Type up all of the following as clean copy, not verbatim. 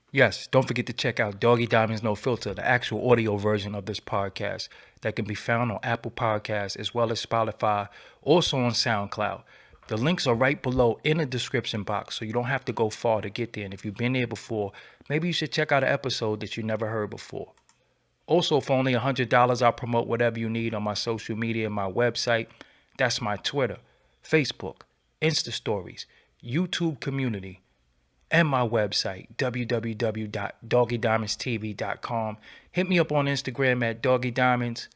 Yes, don't forget to check out Doggy Diamonds No Filter, the actual audio version of this podcast that can be found on Apple Podcasts as well as Spotify, also on SoundCloud. The links are right below in the description box, so you don't have to go far to get there. And if you've been there before, maybe you should check out an episode that you never heard before. Also, for only $100, I'll promote whatever you need on my social media and my website. That's my Twitter, Facebook, Insta Stories, YouTube community, and my website, www.doggydiamondstv.com. Hit me up on Instagram at doggydiamonds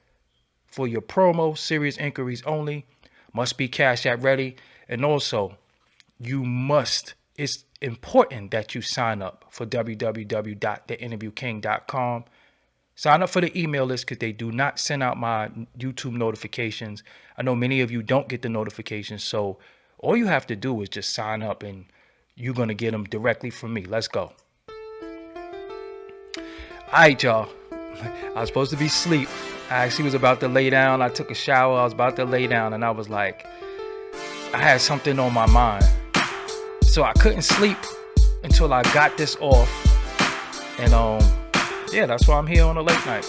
for your promo, serious inquiries only. Must be Cash App ready. And also, it's important that you sign up for www.theinterviewking.com. Sign up for the email list because they do not send out my YouTube notifications. I know many of you don't get the notifications, so all you have to do is just sign up and you're going to get them directly from me. Let's go. All right, y'all. I was supposed to be asleep. I actually was about to lay down. I took a shower. I was about to lay down, and I was like, I had something on my mind. So I couldn't sleep until I got this off. And yeah, that's why I'm here on a late night.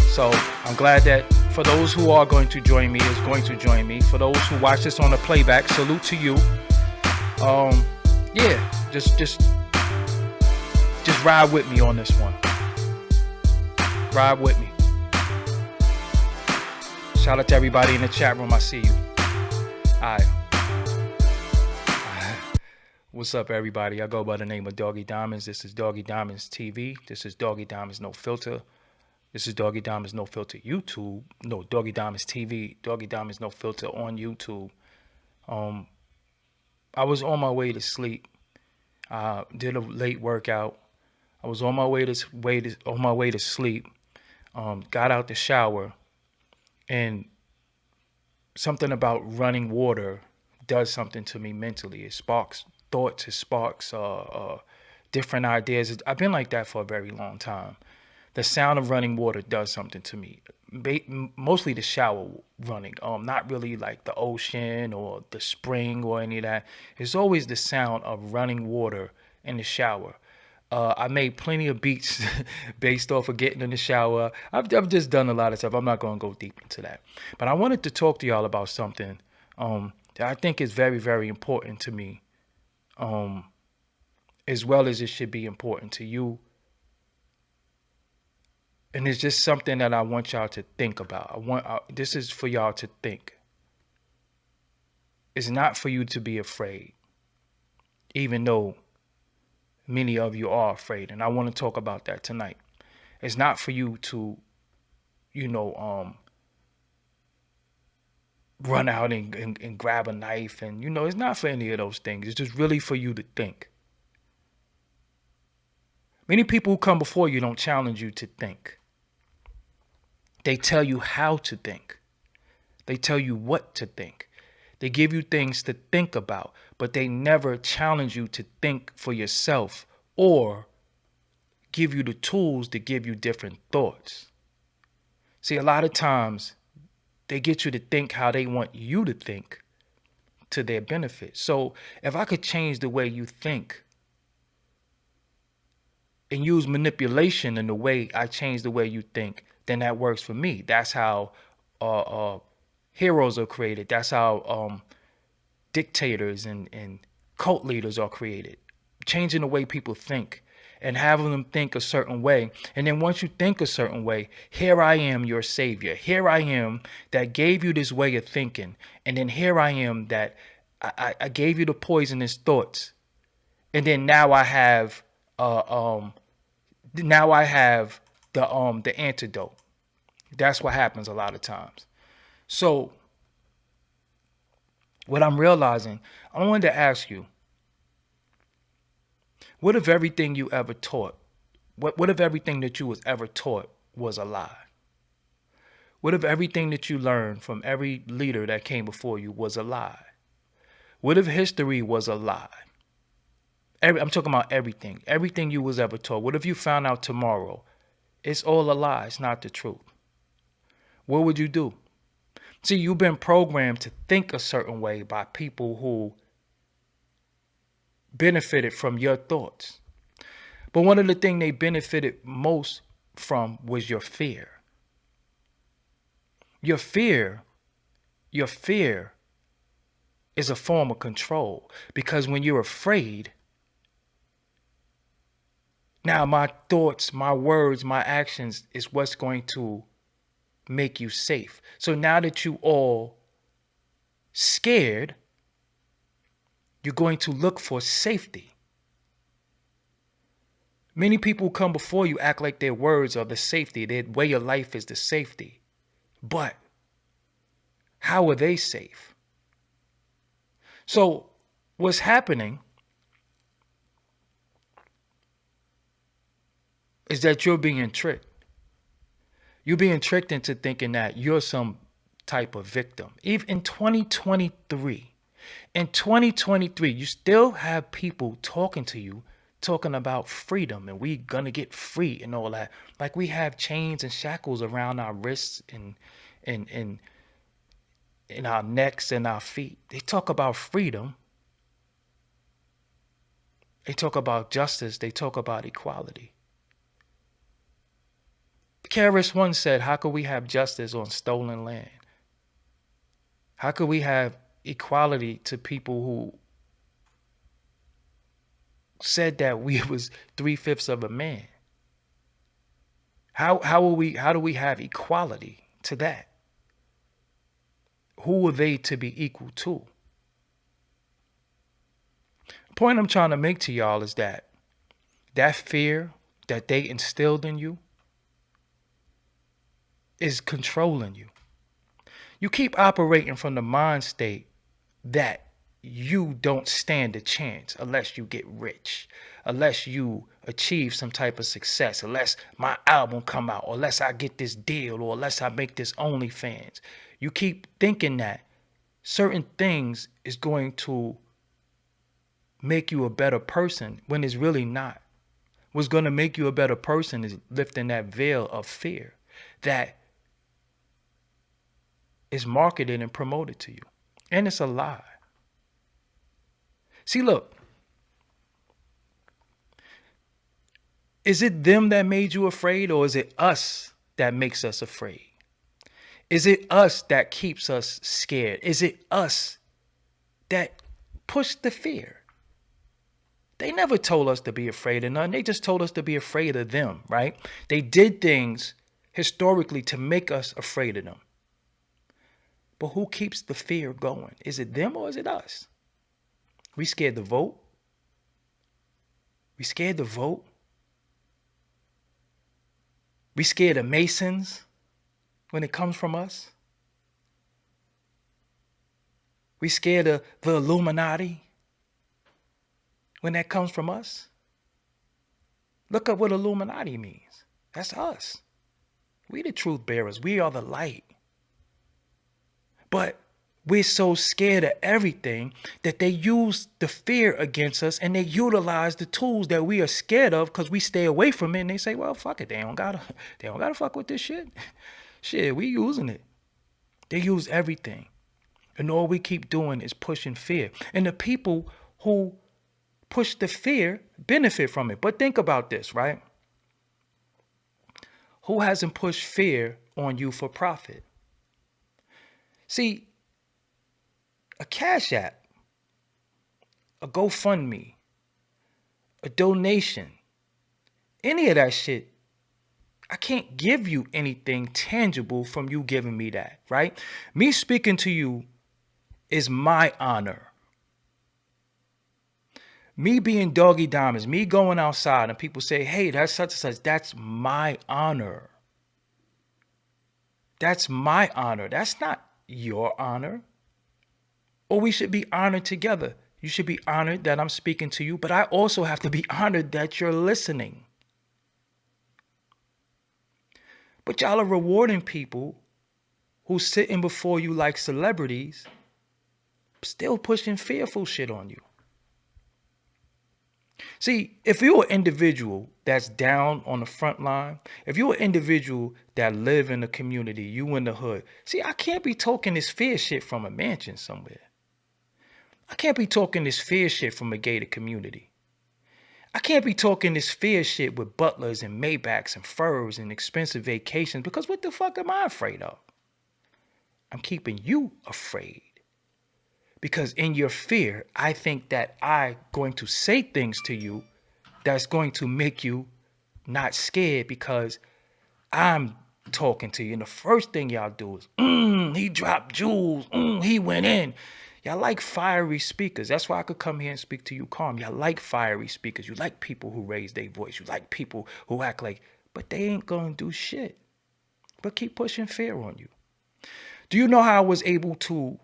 So I'm glad that for those who are going to join me, is going to join me. For those who watch this on the playback, salute to you. Yeah, just ride with me on this one. Ride with me. Shout out to everybody in the chat room. I see you. All right. What's up, everybody? I go by the name of Doggy Diamonds. This is Doggy Diamonds TV. This is Doggy Diamonds No Filter. This is Doggy Diamonds No Filter YouTube. No, Doggy Diamonds TV. Doggy Diamonds No Filter on YouTube. I was on my way to sleep. Did a late workout. I was on my way to sleep. Got out the shower, and something about running water does something to me mentally. It sparks thoughts. It sparks different ideas. I've been like that for a very long time. The sound of running water does something to me. Mostly the shower running. Not really like the ocean or the spring or any of that. It's always the sound of running water in the shower. I made plenty of beats based off of getting in the shower. I've just done a lot of stuff. I'm not going to go deep into that. But I wanted to talk to y'all about something that I think is very, very important to me, as well as it should be important to you. And it's just something that I want y'all to think about. This is for y'all to think. It's not for you to be afraid, even though many of you are afraid. And I want to talk about that tonight. It's not for you to, run out and grab a knife. And, it's not for any of those things. It's just really for you to think. Many people who come before you don't challenge you to think. They tell you how to think. They tell you what to think. They give you things to think about, but they never challenge you to think for yourself or give you the tools to give you different thoughts. See, a lot of times they get you to think how they want you to think to their benefit. So if I could change the way you think and use manipulation in the way I change the way you think, then that works for me. That's how heroes are created. That's how dictators and cult leaders are created. Changing the way people think and having them think a certain way. And then once you think a certain way, here I am, your savior. Here I am that gave you this way of thinking. And then here I am that I gave you the poisonous thoughts. And then now I have the antidote. That's what happens a lot of times. So what I'm realizing, I wanted to ask you, what if everything you ever taught, what if everything that you was ever taught was a lie? What if everything that you learned from every leader that came before you was a lie? What if history was a lie? I'm talking about everything. Everything you was ever taught. What if you found out tomorrow it's all a lie, it's not the truth? What would you do? See, you've been programmed to think a certain way by people who benefited from your thoughts. But one of the things they benefited most from was your fear. Your fear, your fear is a form of control, because when you're afraid, now my thoughts, my words, my actions is what's going to make you safe. So now that you all scared, you're going to look for safety. Many people come before you act like their words are the safety, their way of life is the safety. But how are they safe? So what's happening is that you're being tricked. You're being tricked into thinking that you're some type of victim. Even in 2023, you still have people talking to you, talking about freedom and we gonna get free and all that. Like we have chains and shackles around our wrists and in our necks and our feet. They talk about freedom. They talk about justice. They talk about equality. KRS-One said, how could we have justice on stolen land? How could we have equality to people who said that we was 3/5 of a man? How do we have equality to that? Who are they to be equal to? The point I'm trying to make to y'all is that fear that they instilled in you is controlling you. You keep operating from the mind state that you don't stand a chance unless you get rich, unless you achieve some type of success, unless my album come out, or unless I get this deal, or unless I make this OnlyFans. You keep thinking that certain things is going to make you a better person when it's really not. What's going to make you a better person is lifting that veil of fear that is marketed and promoted to you. And it's a lie. See, look, is it them that made you afraid, or is it us that makes us afraid? Is it us that keeps us scared? Is it us that push the fear? They never told us to be afraid of none. They just told us to be afraid of them, right? They did things historically to make us afraid of them. But who keeps the fear going? Is it them or is it us? We scared to vote. We scared to vote. We scared of Masons when it comes from us. We scared of the Illuminati when that comes from us. Look up what Illuminati means. That's us. We the truth bearers. We are the light. But we're so scared of everything that they use the fear against us, and they utilize the tools that we are scared of because we stay away from it. And they say, well, fuck it. They don't gotta fuck with this shit. Shit, we using it. They use everything. And all we keep doing is pushing fear. And the people who push the fear benefit from it. But think about this, right? Who hasn't pushed fear on you for profit? See, a Cash App, a GoFundMe, a donation, any of that shit, I can't give you anything tangible from you giving me that, right? Me speaking to you is my honor. Me being Doggie Diamonds, me going outside and people say, hey, that's such and such, that's my honor. That's my honor. That's not your honor. Or we should be honored together. You should be honored that I'm speaking to you, but I also have to be honored that you're listening. But y'all are rewarding people who's sitting before you like celebrities, still pushing fearful shit on you. See, if you're an individual that's down on the front line, if you're an individual that live in the community, you in the hood, see, I can't be talking this fear shit from a mansion somewhere. I can't be talking this fear shit from a gated community. I can't be talking this fear shit with butlers and Maybachs and furs and expensive vacations, because what the fuck am I afraid of? I'm keeping you afraid. Because in your fear, I think that I'm going to say things to you that's going to make you not scared, because I'm talking to you. And the first thing y'all do is, he dropped jewels. He went in. Y'all like fiery speakers. That's why I could come here and speak to you calm. Y'all like fiery speakers. You like people who raise their voice. You like people who act like, but they ain't going to do shit. But keep pushing fear on you. Do you know how I was able to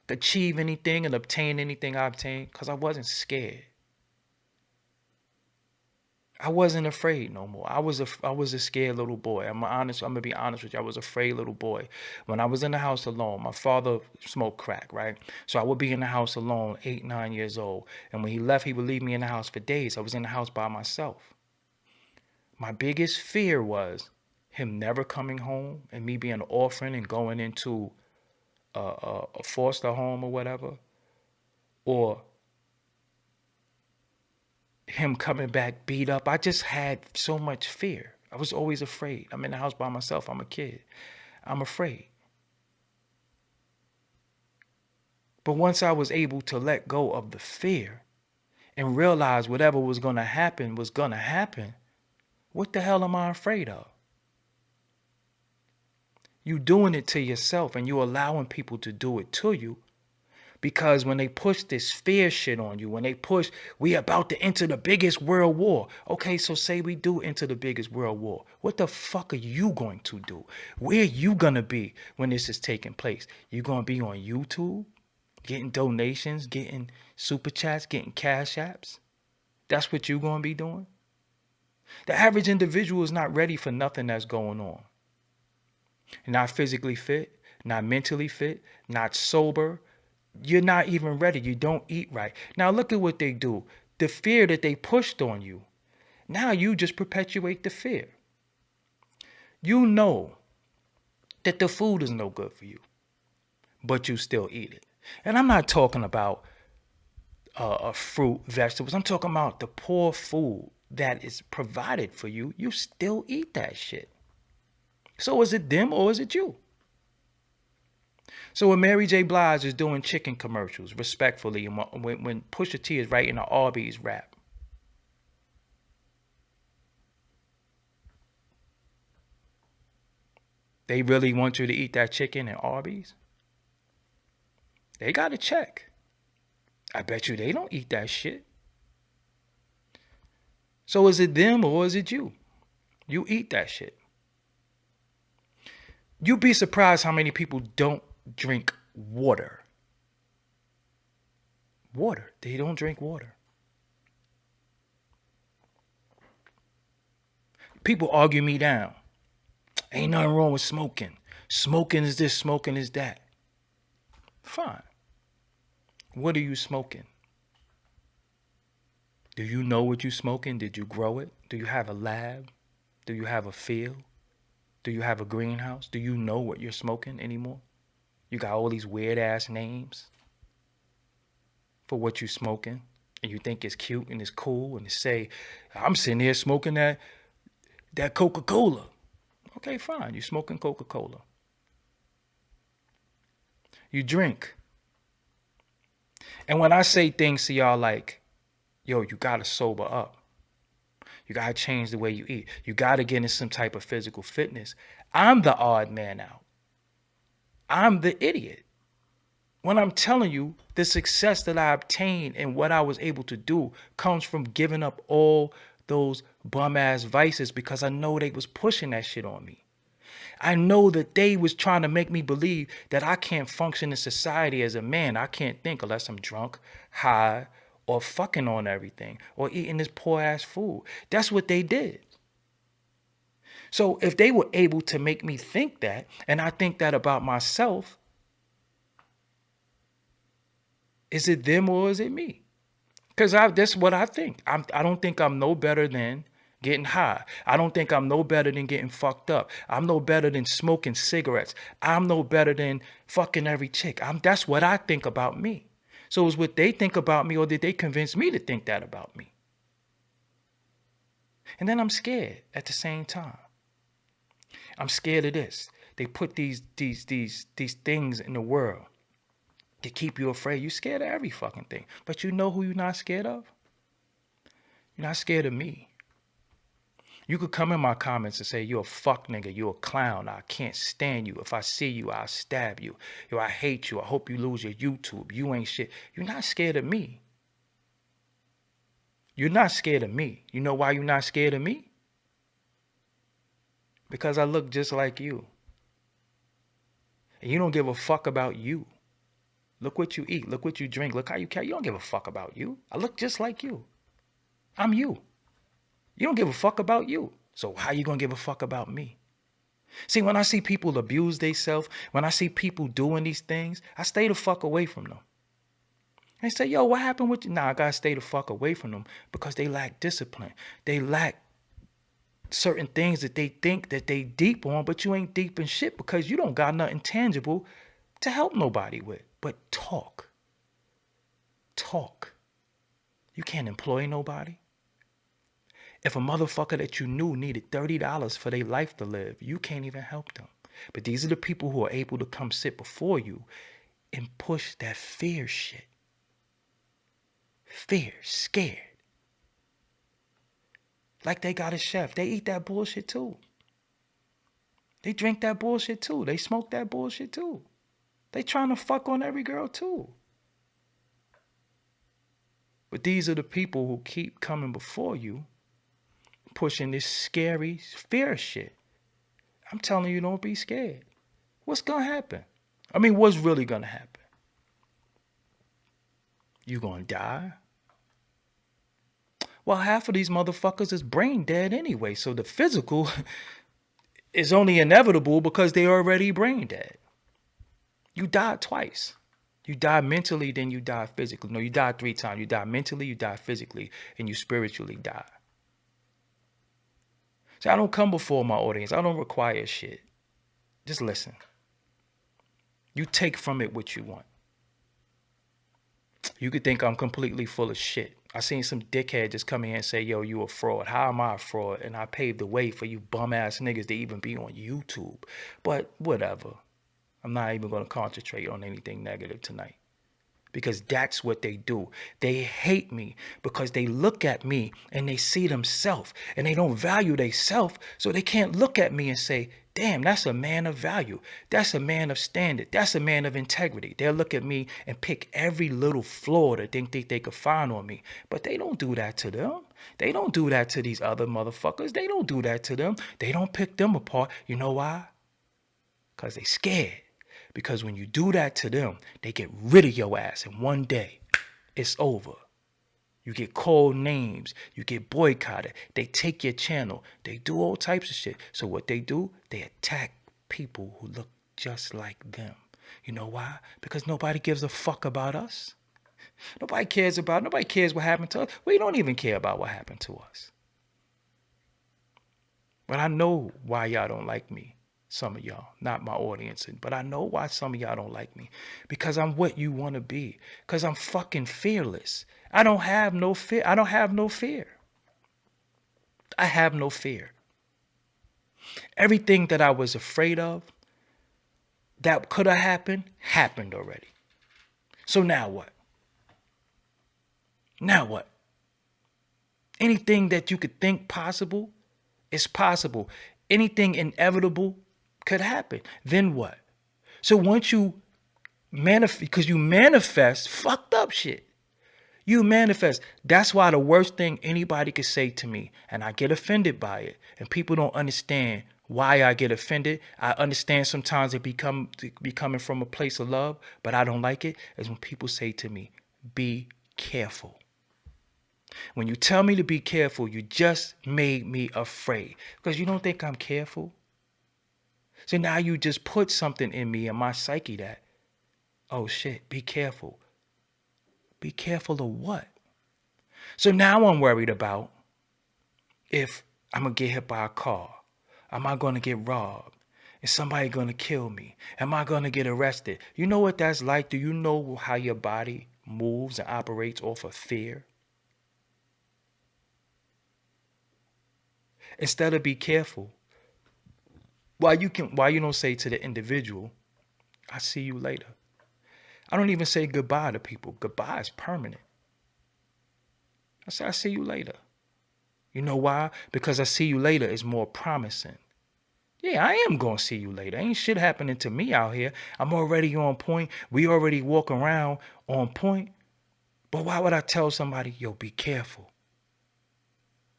achieve anything and obtain anything I obtained? Because I wasn't scared. I wasn't afraid no more. I was a scared little boy. I'm gonna be honest with you. I was a afraid little boy. When I was in the house alone, my father smoked crack, right? So I would be in the house alone, 8, 9 years old. And when he left, he would leave me in the house for days. I was in the house by myself. My biggest fear was him never coming home and me being an orphan and going into a foster home or whatever, or him coming back beat up. I just had so much fear. I was always afraid. I'm in the house by myself. I'm a kid. I'm afraid. But once I was able to let go of the fear and realize whatever was going to happen, what the hell am I afraid of? You doing it to yourself, and you allowing people to do it to you. Because when they push this fear shit on you, when they push, we about to enter the biggest world war. Okay, so say we do enter the biggest world war. What the fuck are you going to do? Where are you going to be when this is taking place? You going to be on YouTube, getting donations, getting super chats, getting cash apps? That's what you going to be doing? The average individual is not ready for nothing that's going on. Not physically fit, not mentally fit, not sober. You're not even ready. You don't eat right. Now look at what they do. The fear that they pushed on you. Now you just perpetuate the fear. You know that the food is no good for you, but you still eat it. And I'm not talking about fruit, vegetables. I'm talking about the poor food that is provided for you. You still eat that shit. So is it them or is it you? So when Mary J. Blige is doing chicken commercials, respectfully, and when Pusha T is writing an Arby's rap, they really want you to eat that chicken at Arby's? They got to check. I bet you they don't eat that shit. So is it them or is it you? You eat that shit. You'd be surprised how many people don't drink water. Water. They don't drink water. People argue me down. Ain't nothing wrong with smoking. Smoking is this, smoking is that. Fine. What are you smoking? Do you know what you're smoking? Did you grow it? Do you have a lab? Do you have a field? Do you have a greenhouse? Do you know what you're smoking anymore? You got all these weird ass names for what you're smoking, and you think it's cute and it's cool, and to say, I'm sitting here smoking that Coca-Cola. Okay, fine. You're smoking Coca-Cola. You drink. And when I say things to y'all like, yo, you gotta sober up. You gotta change the way you eat. You gotta get in some type of physical fitness. I'm the odd man out. I'm the idiot. When I'm telling you the success that I obtained and what I was able to do comes from giving up all those bum ass vices, because I know they was pushing that shit on me. I know that they was trying to make me believe that I can't function in society as a man. I can't think unless I'm drunk, high, or fucking on everything, or eating this poor ass food. That's what they did. So if they were able to make me think that, and I think that about myself, is it them or is it me? Because that's what I think. I don't think I'm no better than getting high. I don't think I'm no better than getting fucked up. I'm no better than smoking cigarettes. I'm no better than fucking every chick. That's what I think about me. So is what they think about me, or did they convince me to think that about me? And then I'm scared at the same time. I'm scared of this. They put these things in the world to keep you afraid. You're scared of every fucking thing. But you know who you're not scared of? You're not scared of me. You could come in my comments and say, you're a fuck nigga, you're a clown, I can't stand you. If I see you, I'll stab you. Yo, I hate you. I hope you lose your YouTube. You ain't shit. You're not scared of me. You're not scared of me. You know why you're not scared of me? Because I look just like you. And you don't give a fuck about you. Look what you eat. Look what you drink. Look how you carry. You don't give a fuck about you. I look just like you. I'm you. You don't give a fuck about you. So how you gonna give a fuck about me? See, when I see people abuse themselves, when I see people doing these things, I stay the fuck away from them. They say, yo, what happened with you? Nah, I gotta stay the fuck away from them because they lack discipline. They lack certain things that they think that they deep on, but you ain't deep in shit because you don't got nothing tangible to help nobody with. But talk. Talk. You can't employ nobody. If a motherfucker that you knew needed $30 for their life to live, you can't even help them. But these are the people who are able to come sit before you and push that fear shit. Fear, scared. Like they got a chef. They eat that bullshit too. They drink that bullshit too. They smoke that bullshit too. They trying to fuck on every girl too. But these are the people who keep coming before you, pushing this scary fear shit. I'm telling you, don't be scared. What's gonna happen? I mean, what's really gonna happen? You gonna die? Well, half of these motherfuckers is brain dead anyway, so the physical is only inevitable because they already brain dead. You died twice. You die mentally, then you die physically. No, you died 3 times. You die mentally, you die physically, and you spiritually die. See, I don't come before my audience. I don't require shit. Just listen. You take from it what you want. You could think I'm completely full of shit. I seen some dickhead just come in and say, yo, you a fraud. How am I a fraud? And I paved the way for you bum ass niggas to even be on YouTube. But whatever. I'm not even going to concentrate on anything negative tonight. Because that's what they do. They hate me because they look at me and they see themselves and they don't value themselves. So they can't look at me and say, damn, that's a man of value. That's a man of standard. That's a man of integrity. They'll look at me and pick every little flaw that they think they could find on me. But they don't do that to them. They don't do that to these other motherfuckers. They don't do that to them. They don't pick them apart. You know why? Because they scared. Because when you do that to them, they get rid of your ass. And one day, it's over. You get called names. You get boycotted. They take your channel. They do all types of shit. So what they do, they attack people who look just like them. You know why? Because nobody gives a fuck about us. Nobody cares what happened to us. We don't even care about what happened to us. But I know why y'all don't like me. Some of y'all, not my audience, but I know why some of y'all don't like me. Because I'm what you want to be. Because I'm fucking fearless. I don't have no fear. I don't have no fear. I have no fear. Everything that I was afraid of that could have happened already. So now what? Now what? Anything that you could think possible is possible. Anything inevitable could happen. Then what? So once you manifest, because you manifest fucked up shit. You manifest. That's why the worst thing anybody could say to me, and I get offended by it, and people don't understand why I get offended. I understand sometimes it be coming from a place of love, but I don't like it, is when people say to me, be careful. When you tell me to be careful, you just made me afraid. Because you don't think I'm careful. So now you just put something in me, in my psyche that, oh shit, be careful. Be careful of what? So now I'm worried about if I'm going to get hit by a car. Am I going to get robbed? Is somebody going to kill me? Am I going to get arrested? You know what that's like? Do you know how your body moves and operates off of fear. Instead of be careful, why you don't say to the individual, I see you later. I don't even say goodbye to people. Goodbye is permanent. I say I see you later. You know why? Because I see you later is more promising. Yeah, I am going to see you later. Ain't shit happening to me out here. I'm already on point. We already walk around on point. But why would I tell somebody, yo, be careful?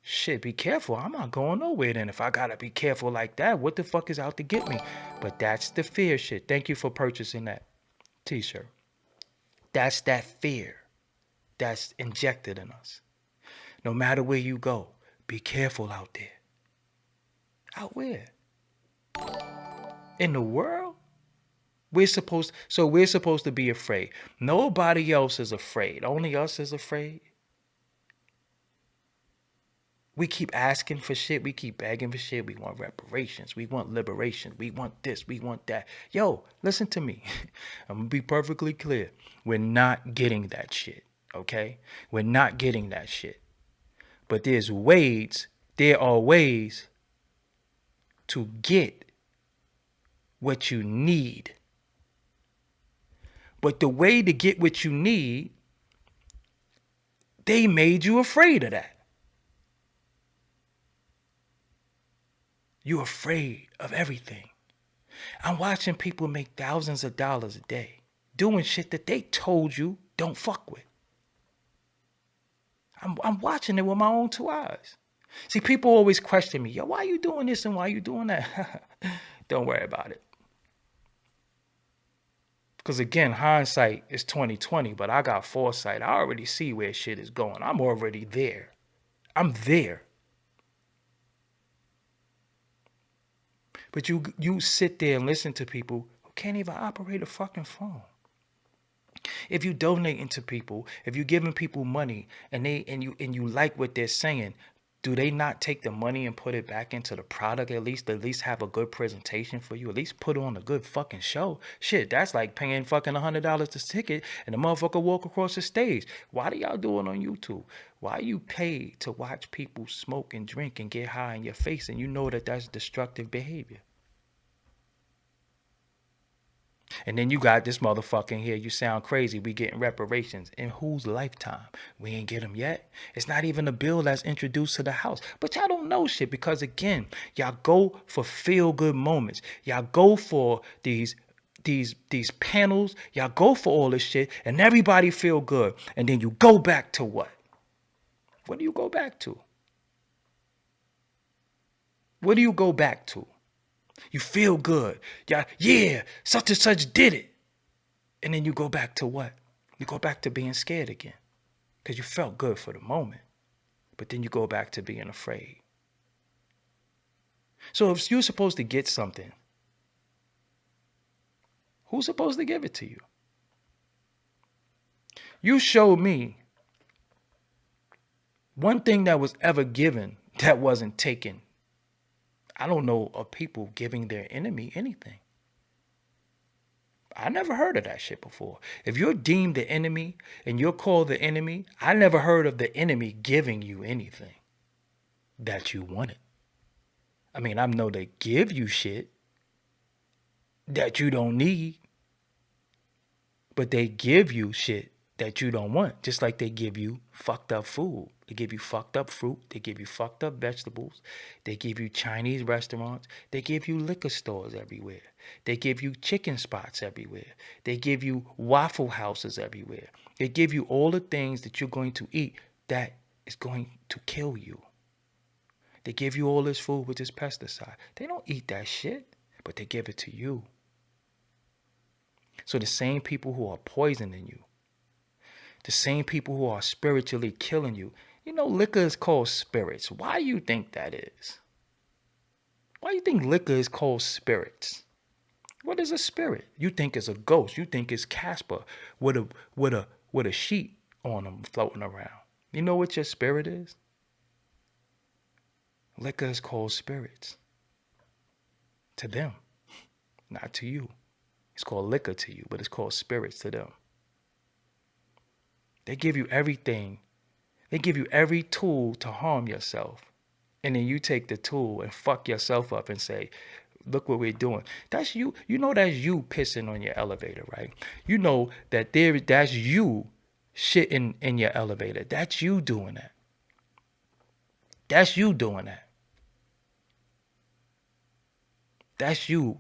Shit, be careful. I'm not going nowhere then. If I got to be careful like that, what the fuck is out to get me? But that's the fear shit. Thank you for purchasing that t-shirt. That's that fear that's injected in us. No matter where you go, be careful out there. Out where? In the world? We're supposed to be afraid. Nobody else is afraid. Only us is afraid. We keep asking for shit. We keep begging for shit. We want reparations. We want liberation. We want this. We want that. Yo, listen to me. I'm going to be perfectly clear. We're not getting that shit, okay? We're not getting that shit. But there are ways to get what you need. But the way to get what you need, they made you afraid of that. You're afraid of everything. I'm watching people make thousands of dollars a day doing shit that they told you don't fuck with. I'm watching it with my own two eyes. See, people always question me, yo, why are you doing this and why are you doing that? Don't worry about it. Because again, hindsight is 20/20, but I got foresight. I already see where shit is going. I'm already there. I'm there. But you sit there and listen to people who can't even operate a fucking phone. If you donating to people, if you giving people money and you like what they're saying, do they not take the money and put it back into the product at least have a good presentation for you? At least put on a good fucking show. Shit, that's like paying fucking $100 a ticket and the motherfucker walk across the stage. Why do y'all do it on YouTube? Why you pay to watch people smoke and drink and get high in your face and you know that that's destructive behavior? And then you got this motherfucker in here. You sound crazy. We getting reparations. In whose lifetime? We ain't get them yet. It's not even a bill that's introduced to the House. But y'all don't know shit because, again, y'all go for feel-good moments. Y'all go for these panels. Y'all go for all this shit, and everybody feel good. And then you go back to what? What do you go back to? What do you go back to? You feel good. Yeah, such and such did it. And then you go back to what? You go back to being scared again. Because you felt good for the moment. But then you go back to being afraid. So if you're supposed to get something, who's supposed to give it to you? You showed me one thing that was ever given that wasn't taken. I don't know of people giving their enemy anything. I never heard of that shit before. If you're deemed the enemy and you're called the enemy, I never heard of the enemy giving you anything that you wanted. I mean, I know they give you shit that you don't need, but they give you shit that you don't want, just like they give you fucked up food. They give you fucked up fruit. They give you fucked up vegetables. They give you Chinese restaurants. They give you liquor stores everywhere. They give you chicken spots everywhere. They give you waffle houses everywhere. They give you all the things that you're going to eat that is going to kill you. They give you all this food with this pesticide. They don't eat that shit, but they give it to you. So the same people who are poisoning you, the same people who are spiritually killing you, you know, liquor is called spirits. Why do you think that is? Why do you think liquor is called spirits? What is a spirit? You think it's a ghost. You think it's Casper with a sheet on them floating around. You know what your spirit is? Liquor is called spirits. To them, not to you. It's called liquor to you, but it's called spirits to them. They give you everything. They give you every tool to harm yourself. And then you take the tool and fuck yourself up and say, look what we're doing. That's you. You know that's you pissing on your elevator, right? You know that that's you shitting in your elevator. That's you doing that. That's you doing that. That's you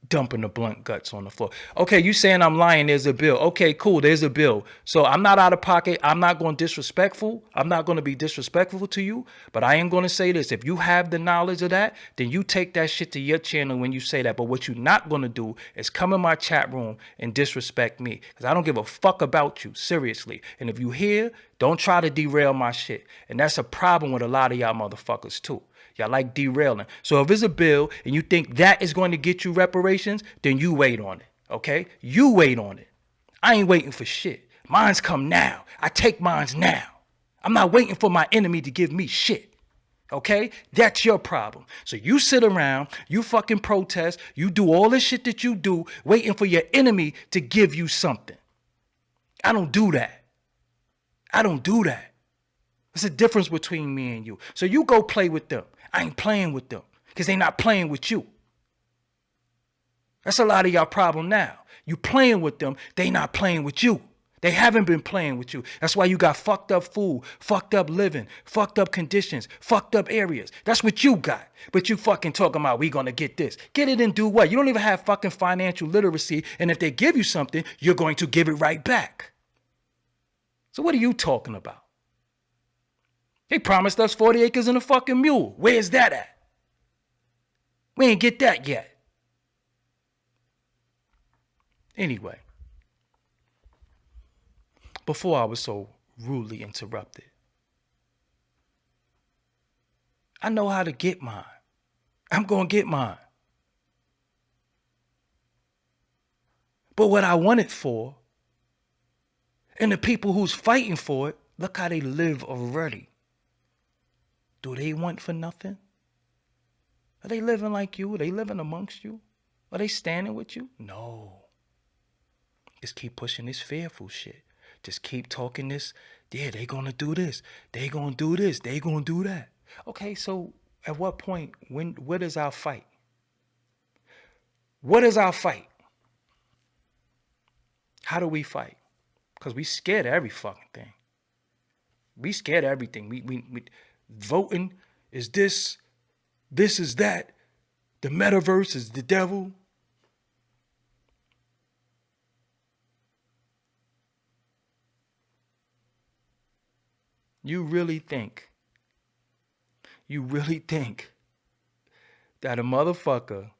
dumping the blunt guts on the floor. Okay, you saying I'm lying, there's a bill. Okay, cool, there's a bill. So I'm not out of pocket. I'm not going disrespectful. I'm not going to be disrespectful to you. But I am going to say this. If you have the knowledge of that, then you take that shit to your channel when you say that. But what you're not going to do is come in my chat room and disrespect me. Because I don't give a fuck about you, seriously. And if you here, don't try to derail my shit. And that's a problem with a lot of y'all motherfuckers too. Y'all like derailing. So if it's a bill and you think that is going to get you reparations, then you wait on it, okay? You wait on it. I ain't waiting for shit. Mine's come now. I take mines now. I'm not waiting for my enemy to give me shit, okay? That's your problem. So you sit around, you fucking protest, you do all this shit that you do, waiting for your enemy to give you something. I don't do that. I don't do that. There's a difference between me and you. So you go play with them. I ain't playing with them because they not playing with you. That's a lot of y'all problem now. You playing with them, they not playing with you. They haven't been playing with you. That's why you got fucked up food, fucked up living, fucked up conditions, fucked up areas. That's what you got. But you fucking talking about we gonna get this. Get it and do what? You don't even have fucking financial literacy. And if they give you something, you're going to give it right back. So what are you talking about? They promised us 40 acres and a fucking mule. Where's that at? We ain't get that yet. Anyway, before I was so rudely interrupted, I know how to get mine. I'm going to get mine. But what I want it for, and the people who's fighting for it, look how they live already. Do they want for nothing? Are they living like you? Are they living amongst you? Are they standing with you? No. Just keep pushing this fearful shit. Just keep talking this. Yeah, they gonna do this. They gonna do this. They gonna do that. Okay, so at what point, what is our fight? What is our fight? How do we fight? Because we scared of every fucking thing. We scared of everything. We voting is this is that. The metaverse is the devil. You really think that a motherfucker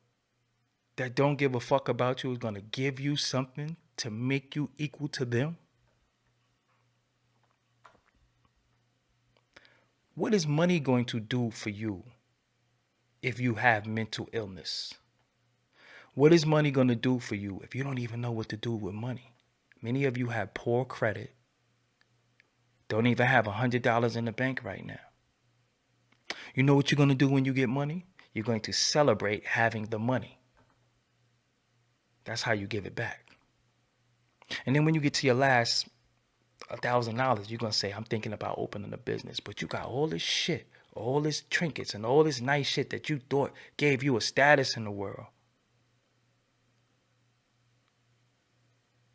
that don't give a fuck about you is going to give you something to make you equal to them? What is money going to do for you if you have mental illness? What is money going to do for you if you don't even know what to do with money? Many of you have poor credit. Don't even have $100 in the bank right now. You know what you're going to do when you get money? You're going to celebrate having the money. That's how you give it back. And then when you get to your last $1,000, you're going to say, I'm thinking about opening a business. But you got all this shit, all this trinkets and all this nice shit that you thought gave you a status in the world.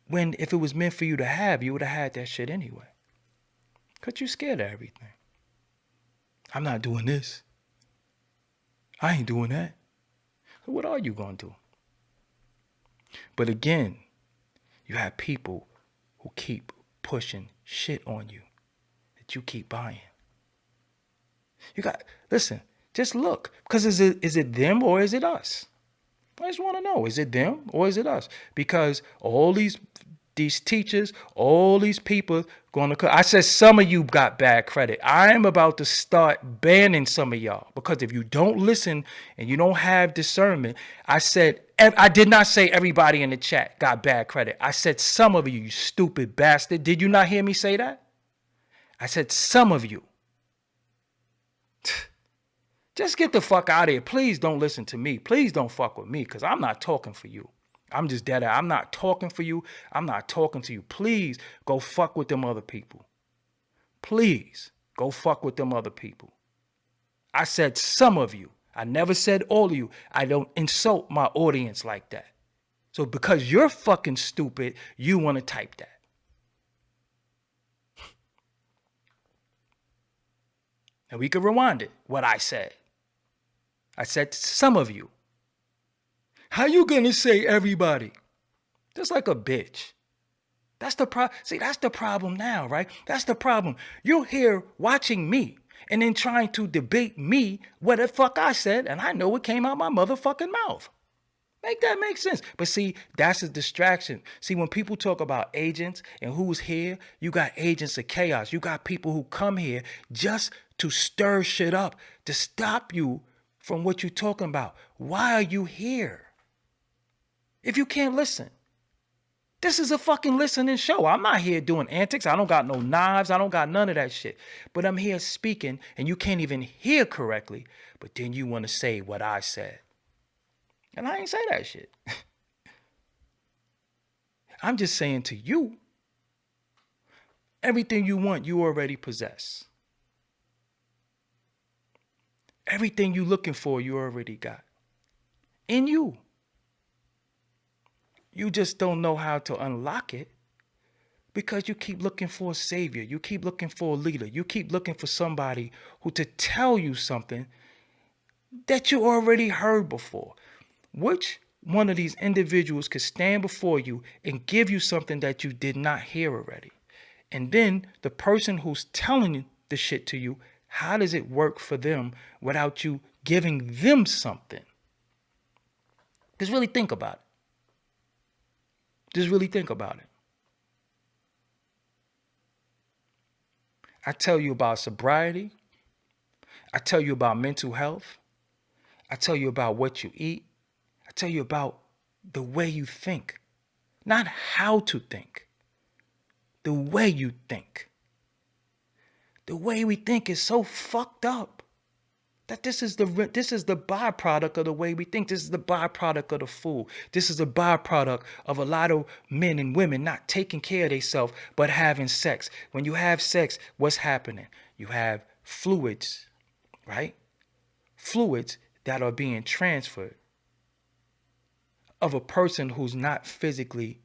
When if it was meant for you to have, you would have had that shit anyway. Because you're scared of everything. I'm not doing this. I ain't doing that. So what are you going to do? But again, you have people who keep pushing shit on you that you keep buying. You got, listen, just look. Because is it them or is it us? I just want to know, is it them or is it us? Because all these teachers, all these people going to, I said some of you got bad credit. I am about to start banning some of y'all because if you don't listen and you don't have discernment, I did not say everybody in the chat got bad credit. I said some of you, you stupid bastard. Did you not hear me say that? I said some of you. Just get the fuck out of here. Please don't listen to me. Please don't fuck with me because I'm not talking for you. I'm just dead. I'm not talking for you. I'm not talking to you. Please go fuck with them other people. Please go fuck with them other people. I said some of you. I never said all of you. I don't insult my audience like that. So because you're fucking stupid, you want to type that. And we can rewind it, what I said. I said some of you. How you gonna say everybody? Just like a bitch. That's the problem. See, that's the problem now, right? That's the problem. You're here watching me and then trying to debate me what the fuck I said, and I know it came out my motherfucking mouth. Make that make sense. But see, that's a distraction. See, when people talk about agents and who's here, you got agents of chaos. You got people who come here just to stir shit up, to stop you from what you're talking about. Why are you here? If you can't listen. This is a fucking listening show. I'm not here doing antics. I don't got no knives. I don't got none of that shit. But I'm here speaking and you can't even hear correctly. But then you want to say what I said. And I ain't say that shit. I'm just saying to you, everything you want, you already possess. Everything you looking for, you already got. In you. You just don't know how to unlock it because you keep looking for a savior. You keep looking for a leader. You keep looking for somebody who to tell you something that you already heard before. Which one of these individuals could stand before you and give you something that you did not hear already? And then the person who's telling the shit to you, how does it work for them without you giving them something? Just really think about it. Just really think about it. I tell you about sobriety. I tell you about mental health. I tell you about what you eat. I tell you about the way you think. Not how to think. The way you think. The way we think is so fucked up that this is the byproduct of the way we think. This is the byproduct of the fool. This is the byproduct of a lot of men and women not taking care of themselves but having sex. When you have sex, what's happening? You have fluids, right? Fluids that are being transferred of a person who's not physically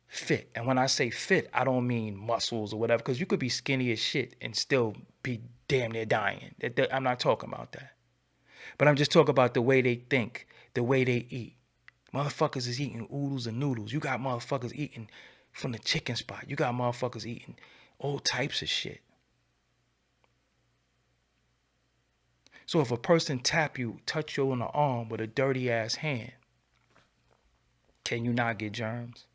fit. And when I say fit, I don't mean muscles or whatever, because you could be skinny as shit and still be damn near dying. I'm not talking about that. But I'm just talking about the way they think, the way they eat. Motherfuckers is eating oodles and noodles. You got motherfuckers eating from the chicken spot. You got motherfuckers eating all types of shit. So if a person touch you on the arm with a dirty ass hand, can you not get germs?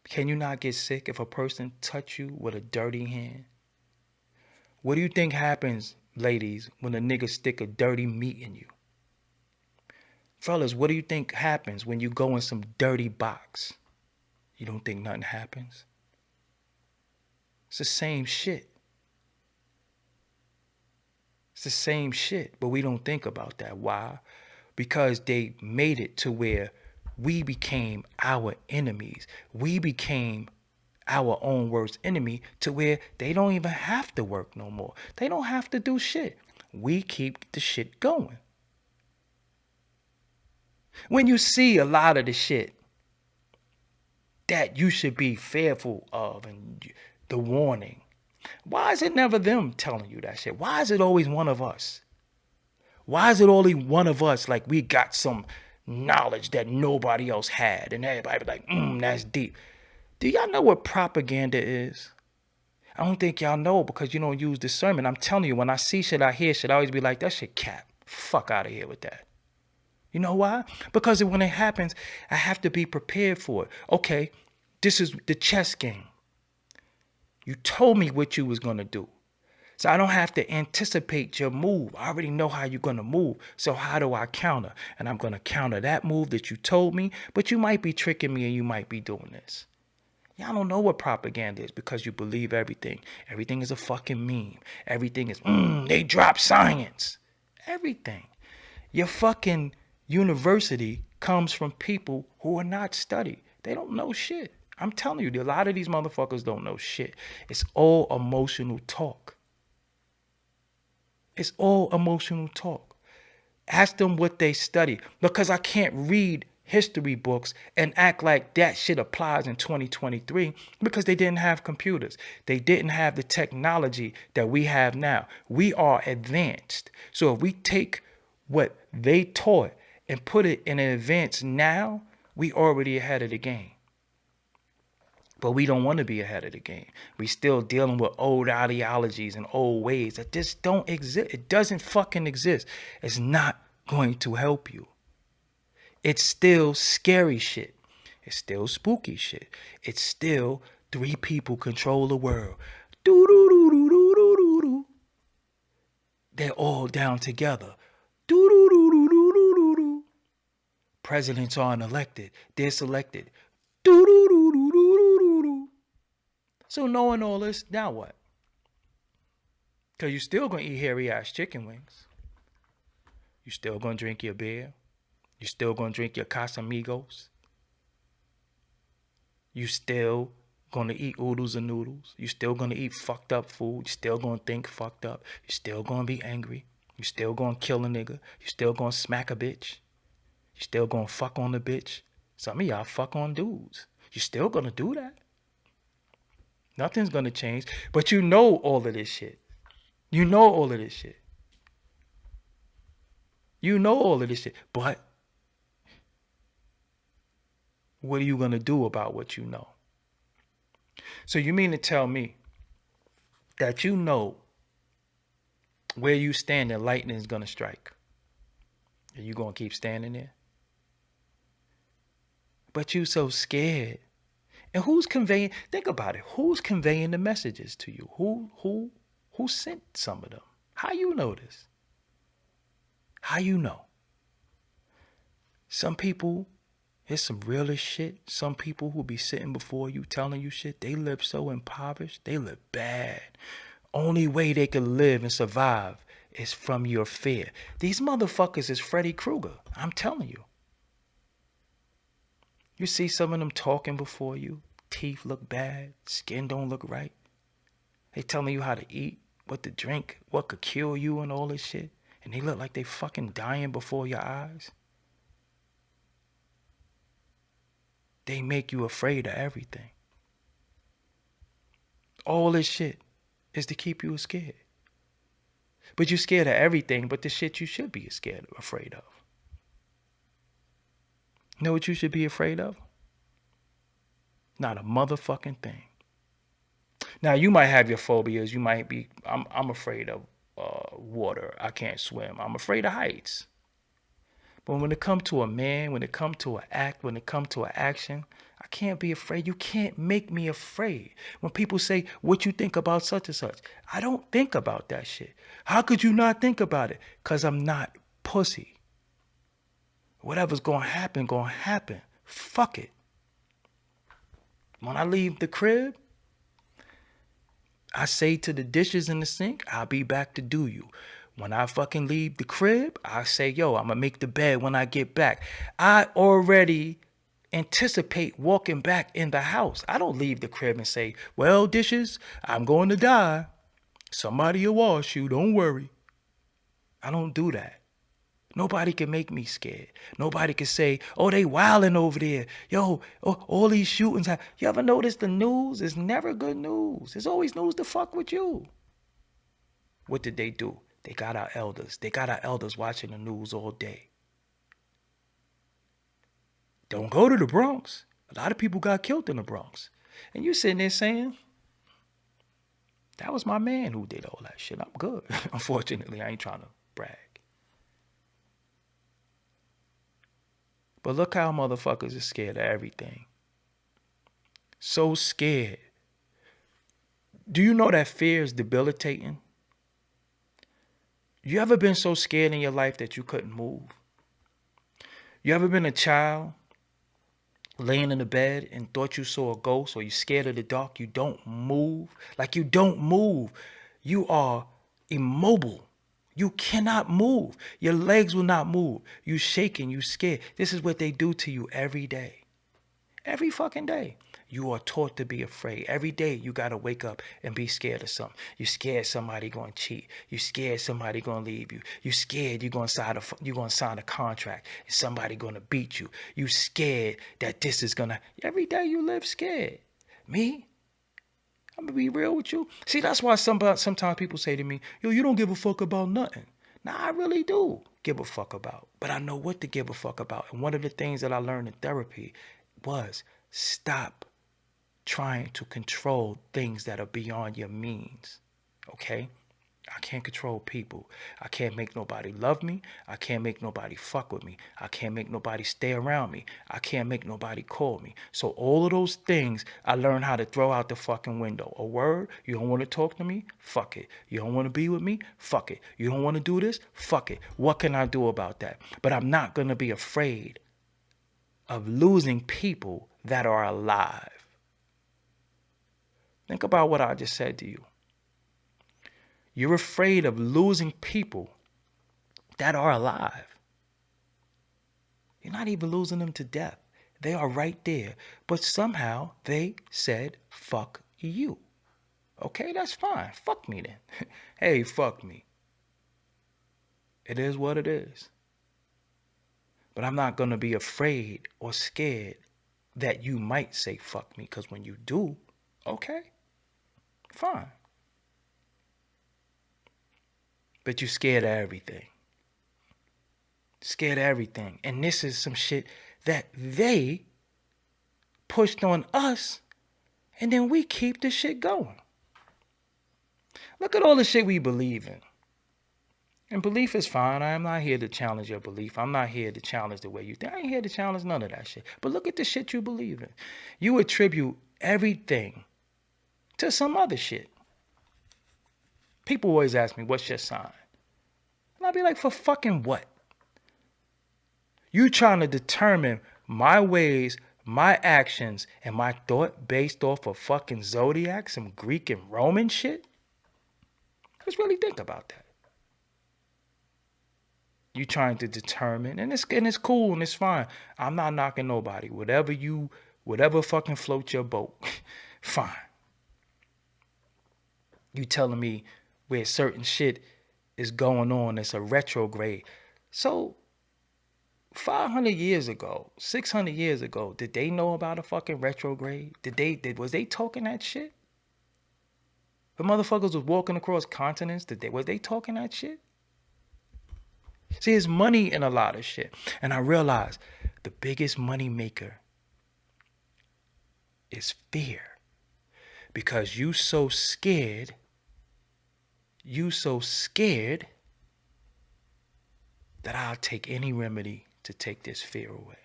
Can you not get sick if a person touch you with a dirty hand? What do you think happens, ladies, when a nigga stick a dirty meat in you? Fellas, what do you think happens when you go in some dirty box? You don't think nothing happens? It's the same shit. It's the same shit, but we don't think about that. Why? Because they made it to where we became our enemies. We became our own worst enemy to where they don't even have to work no more. They don't have to do shit. We keep the shit going. When you see a lot of the shit that you should be fearful of and the warning, why is it never them telling you that shit? Why is it always one of us? Why is it only one of us like we got some knowledge that nobody else had and everybody be like, that's deep. Do y'all know what propaganda is? I don't think y'all know because you don't use discernment. I'm telling you, when I see shit, I hear shit, I always be like, that shit cap. Fuck out of here with that. You know why? Because when it happens, I have to be prepared for it. Okay, this is the chess game. You told me what you was going to do. So I don't have to anticipate your move. I already know how you're going to move. So how do I counter? And I'm going to counter that move that you told me, but you might be tricking me and you might be doing this. Y'all don't know what propaganda is because you believe everything. Everything is a fucking meme. Everything is, they drop science. Everything. Your fucking university comes from people who are not studied. They don't know shit. I'm telling you, a lot of these motherfuckers don't know shit. It's all emotional talk. It's all emotional talk. Ask them what they study, because I can't read history books and act like that shit applies in 2023, because they didn't have computers. They didn't have the technology that we have now. We are advanced. So if we take what they taught and put it in an advance now, we already ahead of the game. But we don't want to be ahead of the game. We still dealing with old ideologies and old ways that just don't exist. It doesn't fucking exist. It's not going to help you. It's still scary shit. It's still spooky shit. It's still 3 people control the world. Do do do do do do do do. They're all down together. Do do do do do do do do. Presidents aren't elected. They're selected. Do do do do do do do do. So knowing all this, now what? Because you're still going to eat hairy ass chicken wings. You're still going to drink your beer. You're still going to drink your Casamigos. You still going to eat oodles and noodles. You're still going to eat fucked up food. You're still going to think fucked up. You're still going to be angry. You're still going to kill a nigga. You're still going to smack a bitch. You're still going to fuck on a bitch. Some of y'all fuck on dudes. You're still going to do that. Nothing's going to change. But you know all of this shit. You know all of this shit. You know all of this shit. But what are you going to do about what you know? So you mean to tell me that you know where you stand and lightning is going to strike? And you going to keep standing there? But you so scared. And who's conveying, think about it, who's conveying the messages to you? Who sent some of them? How you know this? How you know? Some people, it's some realest shit. Some people who be sitting before you telling you shit, they live so impoverished, they live bad. Only way they can live and survive is from your fear. These motherfuckers is Freddy Krueger. I'm telling you. You see some of them talking before you. Teeth look bad. Skin don't look right. They telling you how to eat, what to drink, what could kill you and all this shit. And they look like they fucking dying before your eyes. They make you afraid of everything. All this shit is to keep you scared. But you're scared of everything but the shit you should be scared of, afraid of. You know what you should be afraid of? Not a motherfucking thing. Now, you might have your phobias. You might be, I'm afraid of water. I can't swim. I'm afraid of heights. But when it comes to a man, when it comes to an act, when it comes to an action, I can't be afraid. You can't make me afraid. When people say, what you think about such and such, I don't think about that shit. How could you not think about it? Because I'm not pussy. Whatever's going to happen, going to happen. Fuck it. When I leave the crib, I say to the dishes in the sink, I'll be back to do you. When I fucking leave the crib, I say, yo, I'm going to make the bed when I get back. I already anticipate walking back in the house. I don't leave the crib and say, well, dishes, I'm going to die. Somebody will wash you, don't worry. I don't do that. Nobody can make me scared. Nobody can say, oh, they wilding over there. Yo, oh, all these shootings. You ever notice the news is never good news? It's always news to fuck with you. What did they do? They got our elders. They got our elders watching the news all day. Don't go to the Bronx. A lot of people got killed in the Bronx. And you sitting there saying, that was my man who did all that shit. I'm good. Unfortunately, I ain't trying to brag. But look how motherfuckers are scared of everything. So scared. Do you know that fear is debilitating? You ever been so scared in your life that you couldn't move? You ever been a child laying in the bed and thought you saw a ghost, or you're scared of the dark? You don't move. Like, you don't move. You are immobile. You cannot move. Your legs will not move. You shaking, you scared. This is what they do to you every day. Every fucking day. You are taught to be afraid. Every day you got to wake up and be scared of something. You scared somebody going to cheat. You scared somebody going to leave you. You scared you're going to sign a contract and somebody going to beat you. You scared that this is going to... Every day you live scared. Me? I'm going to be real with you. See, that's why sometimes people say to me, yo, you don't give a fuck about nothing. Now, I really do give a fuck about. But I know what to give a fuck about. And one of the things that I learned in therapy was stop trying to control things that are beyond your means. Okay? I can't control people. I can't make nobody love me. I can't make nobody fuck with me. I can't make nobody stay around me. I can't make nobody call me. So all of those things I learned how to throw out the fucking window. A word, you don't want to talk to me? Fuck it. You don't want to be with me? Fuck it. You don't want to do this? Fuck it. What can I do about that? But I'm not going to be afraid of losing people that are alive. Think about what I just said to you. You're afraid of losing people that are alive. You're not even losing them to death. They are right there. But somehow they said, fuck you. Okay, that's fine. Fuck me then. Hey, fuck me. It is what it is. But I'm not going to be afraid or scared that you might say fuck me. Because when you do, okay, fine. But you're scared of everything. Scared of everything. And this is some shit that they pushed on us, and then we keep the shit going. Look at all the shit we believe in. And belief is fine. I am not here to challenge your belief. I'm not here to challenge the way you think. I ain't here to challenge none of that shit. But look at the shit you believe in. You attribute everything to some other shit. People always ask me, what's your sign? And I'll be like, for fucking what? You trying to determine my ways, my actions, and my thought based off of fucking zodiac, some Greek and Roman shit? Let's really think about that. You trying to determine, and it's cool and it's fine. I'm not knocking nobody. Whatever fucking floats your boat, fine. You telling me where certain shit is going on, it's a retrograde. So 500 years ago, 600 years ago, did they know about a fucking retrograde? Was they talking that shit? The motherfuckers was walking across continents, was they talking that shit? See, there's money in a lot of shit. And I realized the biggest money maker is fear. Because you so scared that I'll take any remedy to take this fear away.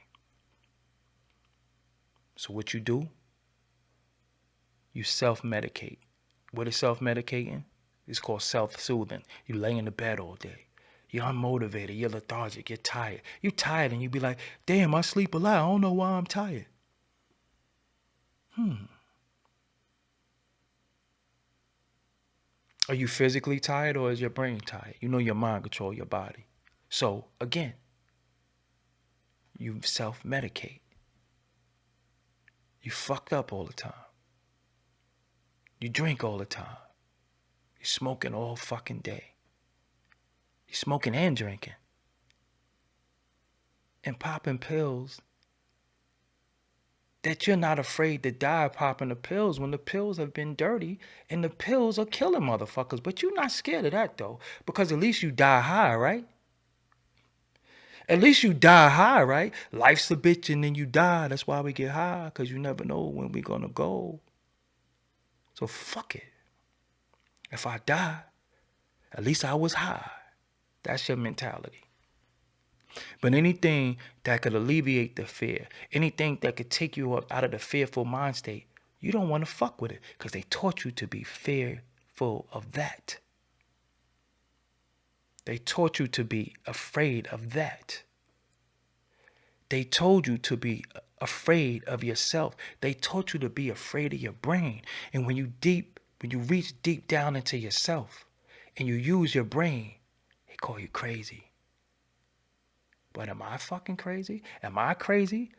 So what you do? You self-medicate. What is self-medicating? It's called self-soothing. You lay in the bed all day. You're unmotivated. You're lethargic. You're tired. You're tired and you be like, damn, I sleep a lot. I don't know why I'm tired. Are you physically tired or is your brain tired? You know your mind control your body. So, again, you self-medicate. You fucked up all the time. You drink all the time. You're smoking all fucking day. You're smoking and drinking. And popping pills that you're not afraid to die popping the pills when the pills have been dirty and the pills are killing motherfuckers. But you're not scared of that though, because at least you die high, right? At least you die high, right? Life's a bitch and then you die. That's why we get high, because you never know when we're going to go. So fuck it. If I die, at least I was high. That's your mentality. But anything that could alleviate the fear, anything that could take you up out of the fearful mind state, you don't want to fuck with it because they taught you to be fearful of that. They taught you to be afraid of that. They told you to be afraid of yourself. They taught you to be afraid of your brain. And when you reach deep down into yourself and you use your brain, call you crazy. But am I fucking crazy? Am I crazy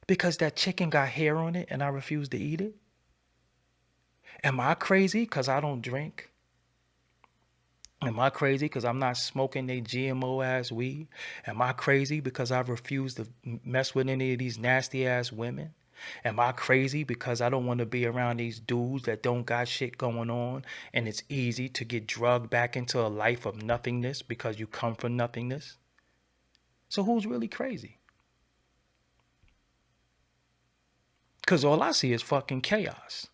because that chicken got hair on it and I refuse to eat it? Am I crazy because I don't drink? Am I crazy because I'm not smoking a GMO ass weed? Am I crazy because I refuse to mess with any of these nasty ass women? Am I crazy because I don't want to be around these dudes that don't got shit going on and it's easy to get drugged back into a life of nothingness because you come from nothingness? So who's really crazy? Because all I see is fucking chaos.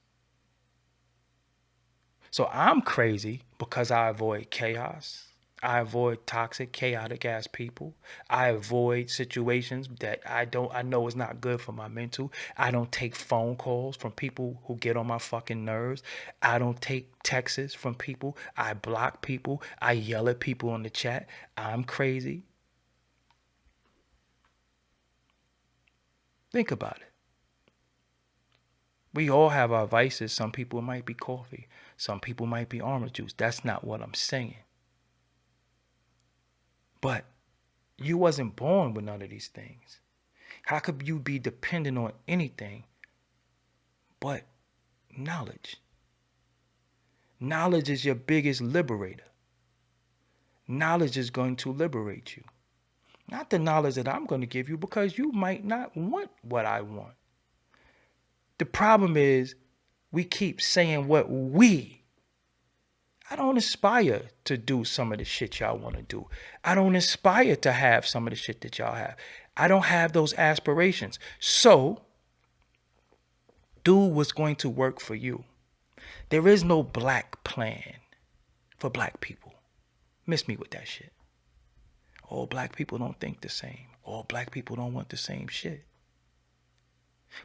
So I'm crazy because I avoid chaos. I avoid toxic, chaotic ass people. I avoid situations that I know is not good for my mental. I don't take phone calls from people who get on my fucking nerves. I don't take texts from people. I block people. I yell at people on the chat. I'm crazy. Think about it. We all have our vices. Some people might be coffee. Some people might be orange juice. That's not what I'm saying. But you wasn't born with none of these things. How could you be dependent on anything but knowledge? Knowledge is your biggest liberator. Knowledge is going to liberate you. Not the knowledge that I'm going to give you, because you might not want what I want. The problem is we keep saying I don't aspire to do some of the shit y'all want to do. I don't aspire to have some of the shit that y'all have. I don't have those aspirations. So, do what's going to work for you. There is no black plan for black people. Miss me with that shit. All black people don't think the same. All black people don't want the same shit.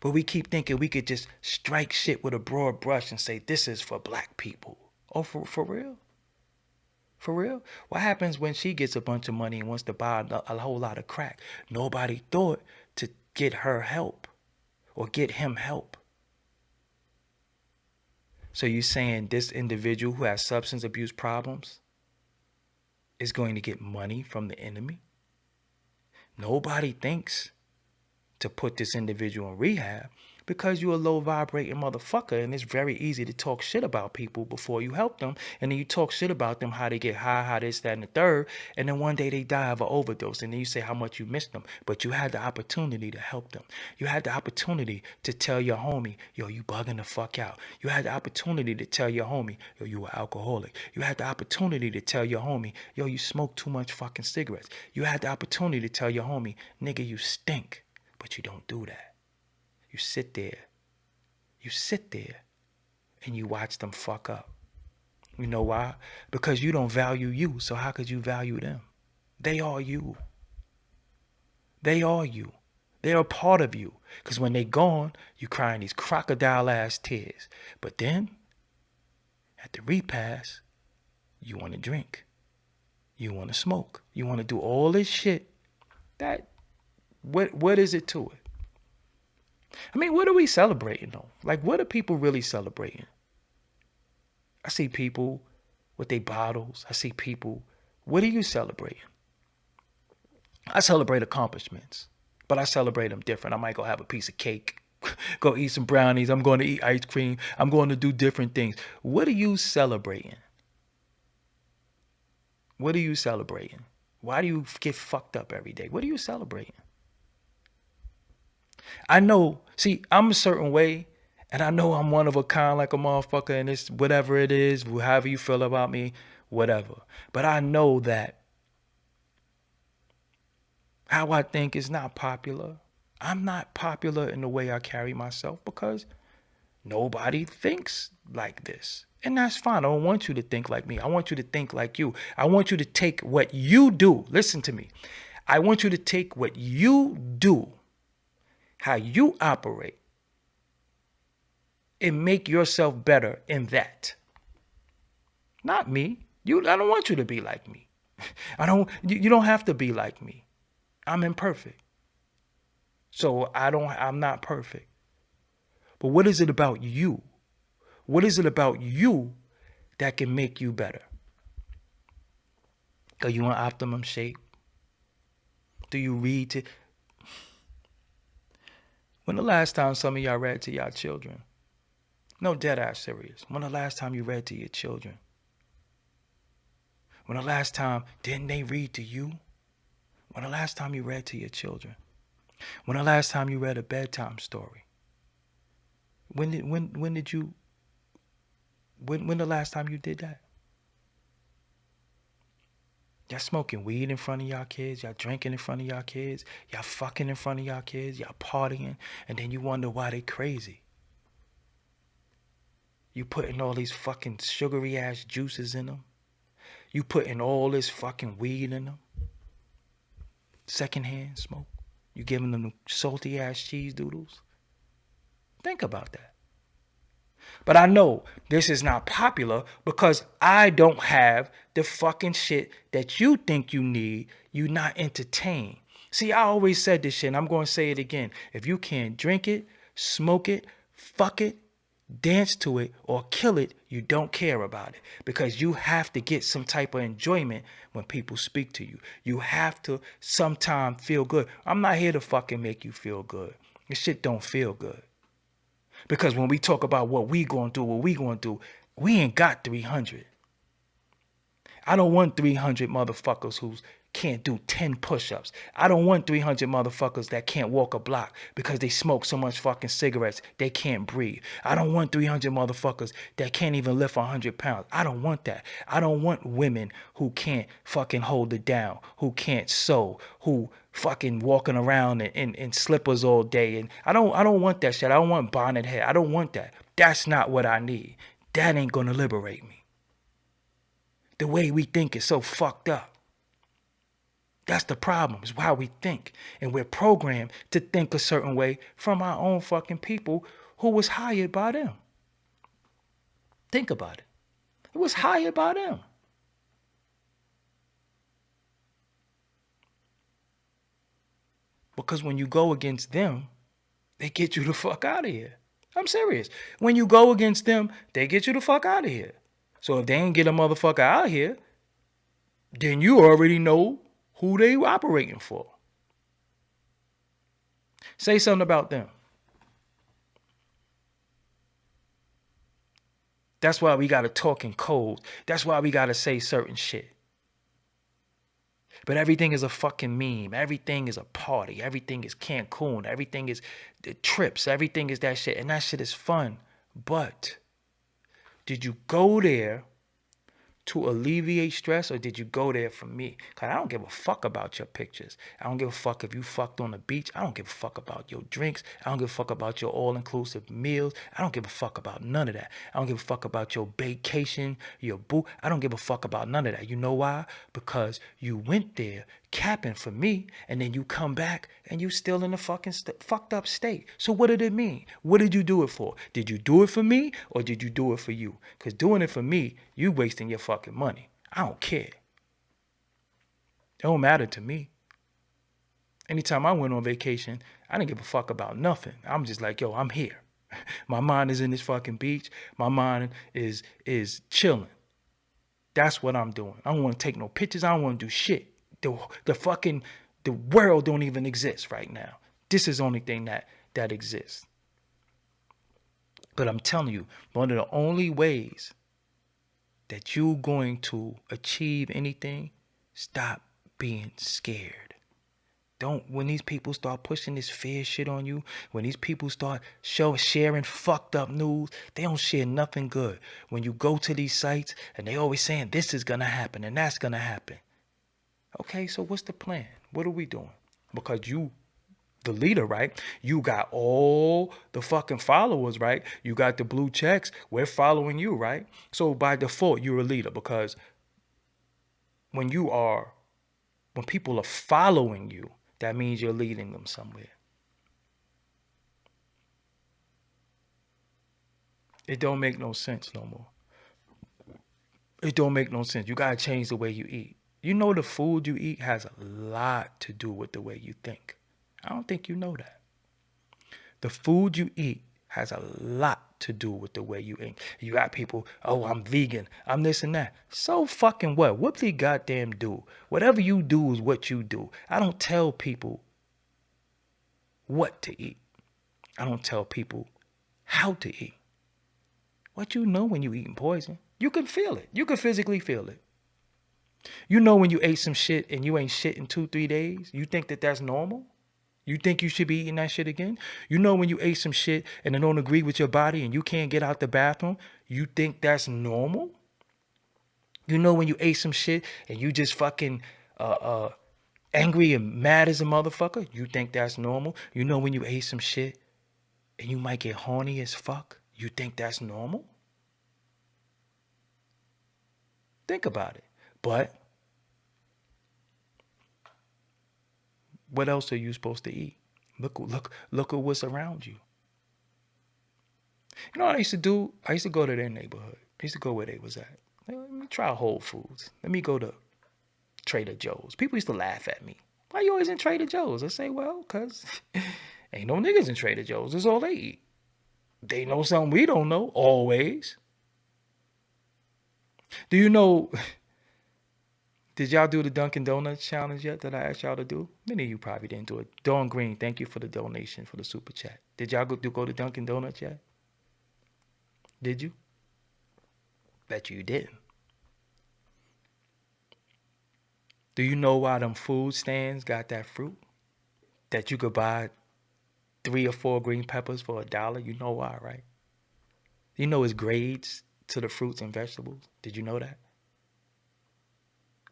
But we keep thinking we could just strike shit with a broad brush and say this is for black people. Oh, for real? For real? What happens when she gets a bunch of money and wants to buy a whole lot of crack? Nobody thought to get her help or get him help. So you're saying this individual who has substance abuse problems is going to get money from the enemy? Nobody thinks to put this individual in rehab, because you're a low vibrating motherfucker, and it's very easy to talk shit about people before you help them, and then you talk shit about them, how they get high, how this, that, and the third, and then one day they die of an overdose, and then you say how much you missed them, but you had the opportunity to help them. You had the opportunity to tell your homie, yo, you bugging the fuck out. You had the opportunity to tell your homie, yo, you an alcoholic. You had the opportunity to tell your homie, yo, you smoke too much fucking cigarettes. You had the opportunity to tell your homie, nigga, you stink. But you don't do that. You sit there and you watch them fuck up. You know why? Because you don't value you, so how could you value them? They are you. They are you. They're a part of you. Because when they gone, you crying these crocodile ass tears. But then, at the repast, you want to drink. You want to smoke. You want to do all this shit. What is it to it? I mean, what are we celebrating though? Like, what are people really celebrating? I see people with their bottles. I see people. What are you celebrating? I celebrate accomplishments, but I celebrate them different. I might go have a piece of cake, go eat some brownies. I'm going to eat ice cream. I'm going to do different things. What are you celebrating? What are you celebrating? Why do you get fucked up every day? What are you celebrating? I know, see, I'm a certain way, and I know I'm one of a kind like a motherfucker, and it's whatever it is, however you feel about me, whatever. But I know that how I think is not popular. I'm not popular in the way I carry myself because nobody thinks like this. And that's fine. I don't want you to think like me. I want you to think like you. I want you to take what you do. Listen to me. I want you to take what you do, how you operate, and make yourself better in that. Not me. I don't want you to be like me. You don't have to be like me. I'm imperfect. So I'm not perfect. But what is it about you? What is it about you that can make you better? Are you in optimum shape? Do you read to... When the last time some of y'all read to y'all children? No, dead ass serious. When the last time you read to your children? When the last time didn't they read to you? When the last time you read to your children? When the last time you read a bedtime story? When the last time you did that? Y'all smoking weed in front of y'all kids, y'all drinking in front of y'all kids, y'all fucking in front of y'all kids, y'all partying, and then you wonder why they crazy. You putting all these fucking sugary ass juices in them. You putting all this fucking weed in them. Secondhand smoke. You giving them salty ass cheese doodles. Think about that. But I know this is not popular because I don't have the fucking shit that you think you need. You not entertained. See, I always said this shit, and I'm going to say it again. If you can't drink it, smoke it, fuck it, dance to it, or kill it, you don't care about it. Because you have to get some type of enjoyment when people speak to you. You have to sometimes feel good. I'm not here to fucking make you feel good. This shit don't feel good. Because when we talk about what we going to do, we ain't got 300. I don't want 300 motherfuckers who can't do 10 push-ups. I don't want 300 motherfuckers that can't walk a block because they smoke so much fucking cigarettes they can't breathe. I don't want 300 motherfuckers that can't even lift 100 pounds. I don't want that. I don't want women who can't fucking hold it down, who can't sew, who fucking walking around in slippers all day. And I don't want that shit. I don't want bonnet hair. I don't want that. That's not what I need. That ain't gonna liberate me. The way we think is so fucked up. That's the problem, is how we think. And we're programmed to think a certain way from our own fucking people who was hired by them. Think about it. It was hired by them. Because when you go against them, they get you the fuck out of here. I'm serious. When you go against them, they get you the fuck out of here. So if they ain't get a motherfucker out here, then you already know who they operating for. Say something about them. That's why we got to talk in code. That's why we got to say certain shit. But everything is a fucking meme. Everything is a party. Everything is Cancun. Everything is the trips. Everything is that shit. And that shit is fun. But did you go there to alleviate stress, or did you go there for me? Because I don't give a fuck about your pictures. I don't give a fuck if you fucked on the beach. I don't give a fuck about your drinks. I don't give a fuck about your all-inclusive meals. I don't give a fuck about none of that. I don't give a fuck about your vacation, your boo. I don't give a fuck about none of that. You know why? Because you went there capping for me, and then you come back and you still in the fucking fucked up state. So what did it mean? What did you do it for? Did you do it for me, or did you do it for you? Because doing it for me, you wasting your fucking money. I don't care. It don't matter to me. Anytime I went on vacation, I didn't give a fuck about nothing. I'm just like, yo, I'm here. My mind is in this fucking beach. My mind is chilling. That's what I'm doing. I don't want to take no pictures. I don't want to do shit. The world don't even exist right now. This is the only thing that exists. But I'm telling you, one of the only ways that you're going to achieve anything, stop being scared. When these people start pushing this fear shit on you, when these people start sharing fucked up news, they don't share nothing good. When you go to these sites and they always saying this is going to happen and that's going to happen. Okay, so what's the plan? What are we doing? Because you, the leader, right? You got all the fucking followers, right? You got the blue checks. We're following you, right? So by default, you're a leader, because when people are following you, that means you're leading them somewhere. It don't make no sense no more. It don't make no sense. You got to change the way you eat. You know the food you eat has a lot to do with the way you think. I don't think you know that. The food you eat has a lot to do with the way you eat. You got people, oh, I'm vegan, I'm this and that. So fucking what? Whoopsie goddamn do. Whatever you do is what you do. I don't tell people what to eat. I don't tell people how to eat. What you know when you eating poison? You can feel it. You can physically feel it. You know when you ate some shit and you ain't shit in 2-3 days? You think that that's normal? You think you should be eating that shit again? You know when you ate some shit and it don't agree with your body and you can't get out the bathroom? You think that's normal? You know when you ate some shit and you just fucking angry and mad as a motherfucker? You think that's normal? You know when you ate some shit and you might get horny as fuck? You think that's normal? Think about it. But what else are you supposed to eat? Look at what's around you. You know what I used to do? I used to go to their neighborhood. I used to go where they was at. Let me try Whole Foods. Let me go to Trader Joe's. People used to laugh at me. Why you always in Trader Joe's? I say, well, because ain't no niggas in Trader Joe's. That's all they eat. They know something we don't know, always. Do you know, did y'all do the Dunkin' Donuts challenge yet that I asked y'all to do? Many of you probably didn't do it. Dawn Green, thank you for the donation for the super chat. Did y'all go to Dunkin' Donuts yet? Did you? Bet you didn't. Do you know why them food stands got that fruit? That you could buy 3 or 4 green peppers for $1? You know why, right? You know it's grades to the fruits and vegetables. Did you know that?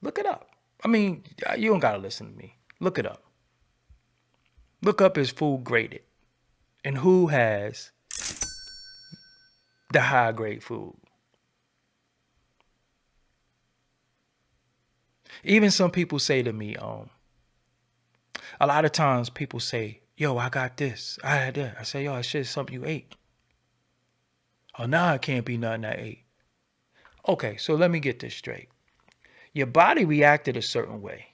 Look it up. I mean, you don't gotta listen to me. Look it up. Look up is food graded. And who has the high grade food? Even some people say to me, a lot of times people say, yo, I got this, I had that. I say, yo, that shit is something you ate. Oh, nah, it can't be nothing I ate. Okay, so let me get this straight. Your body reacted a certain way.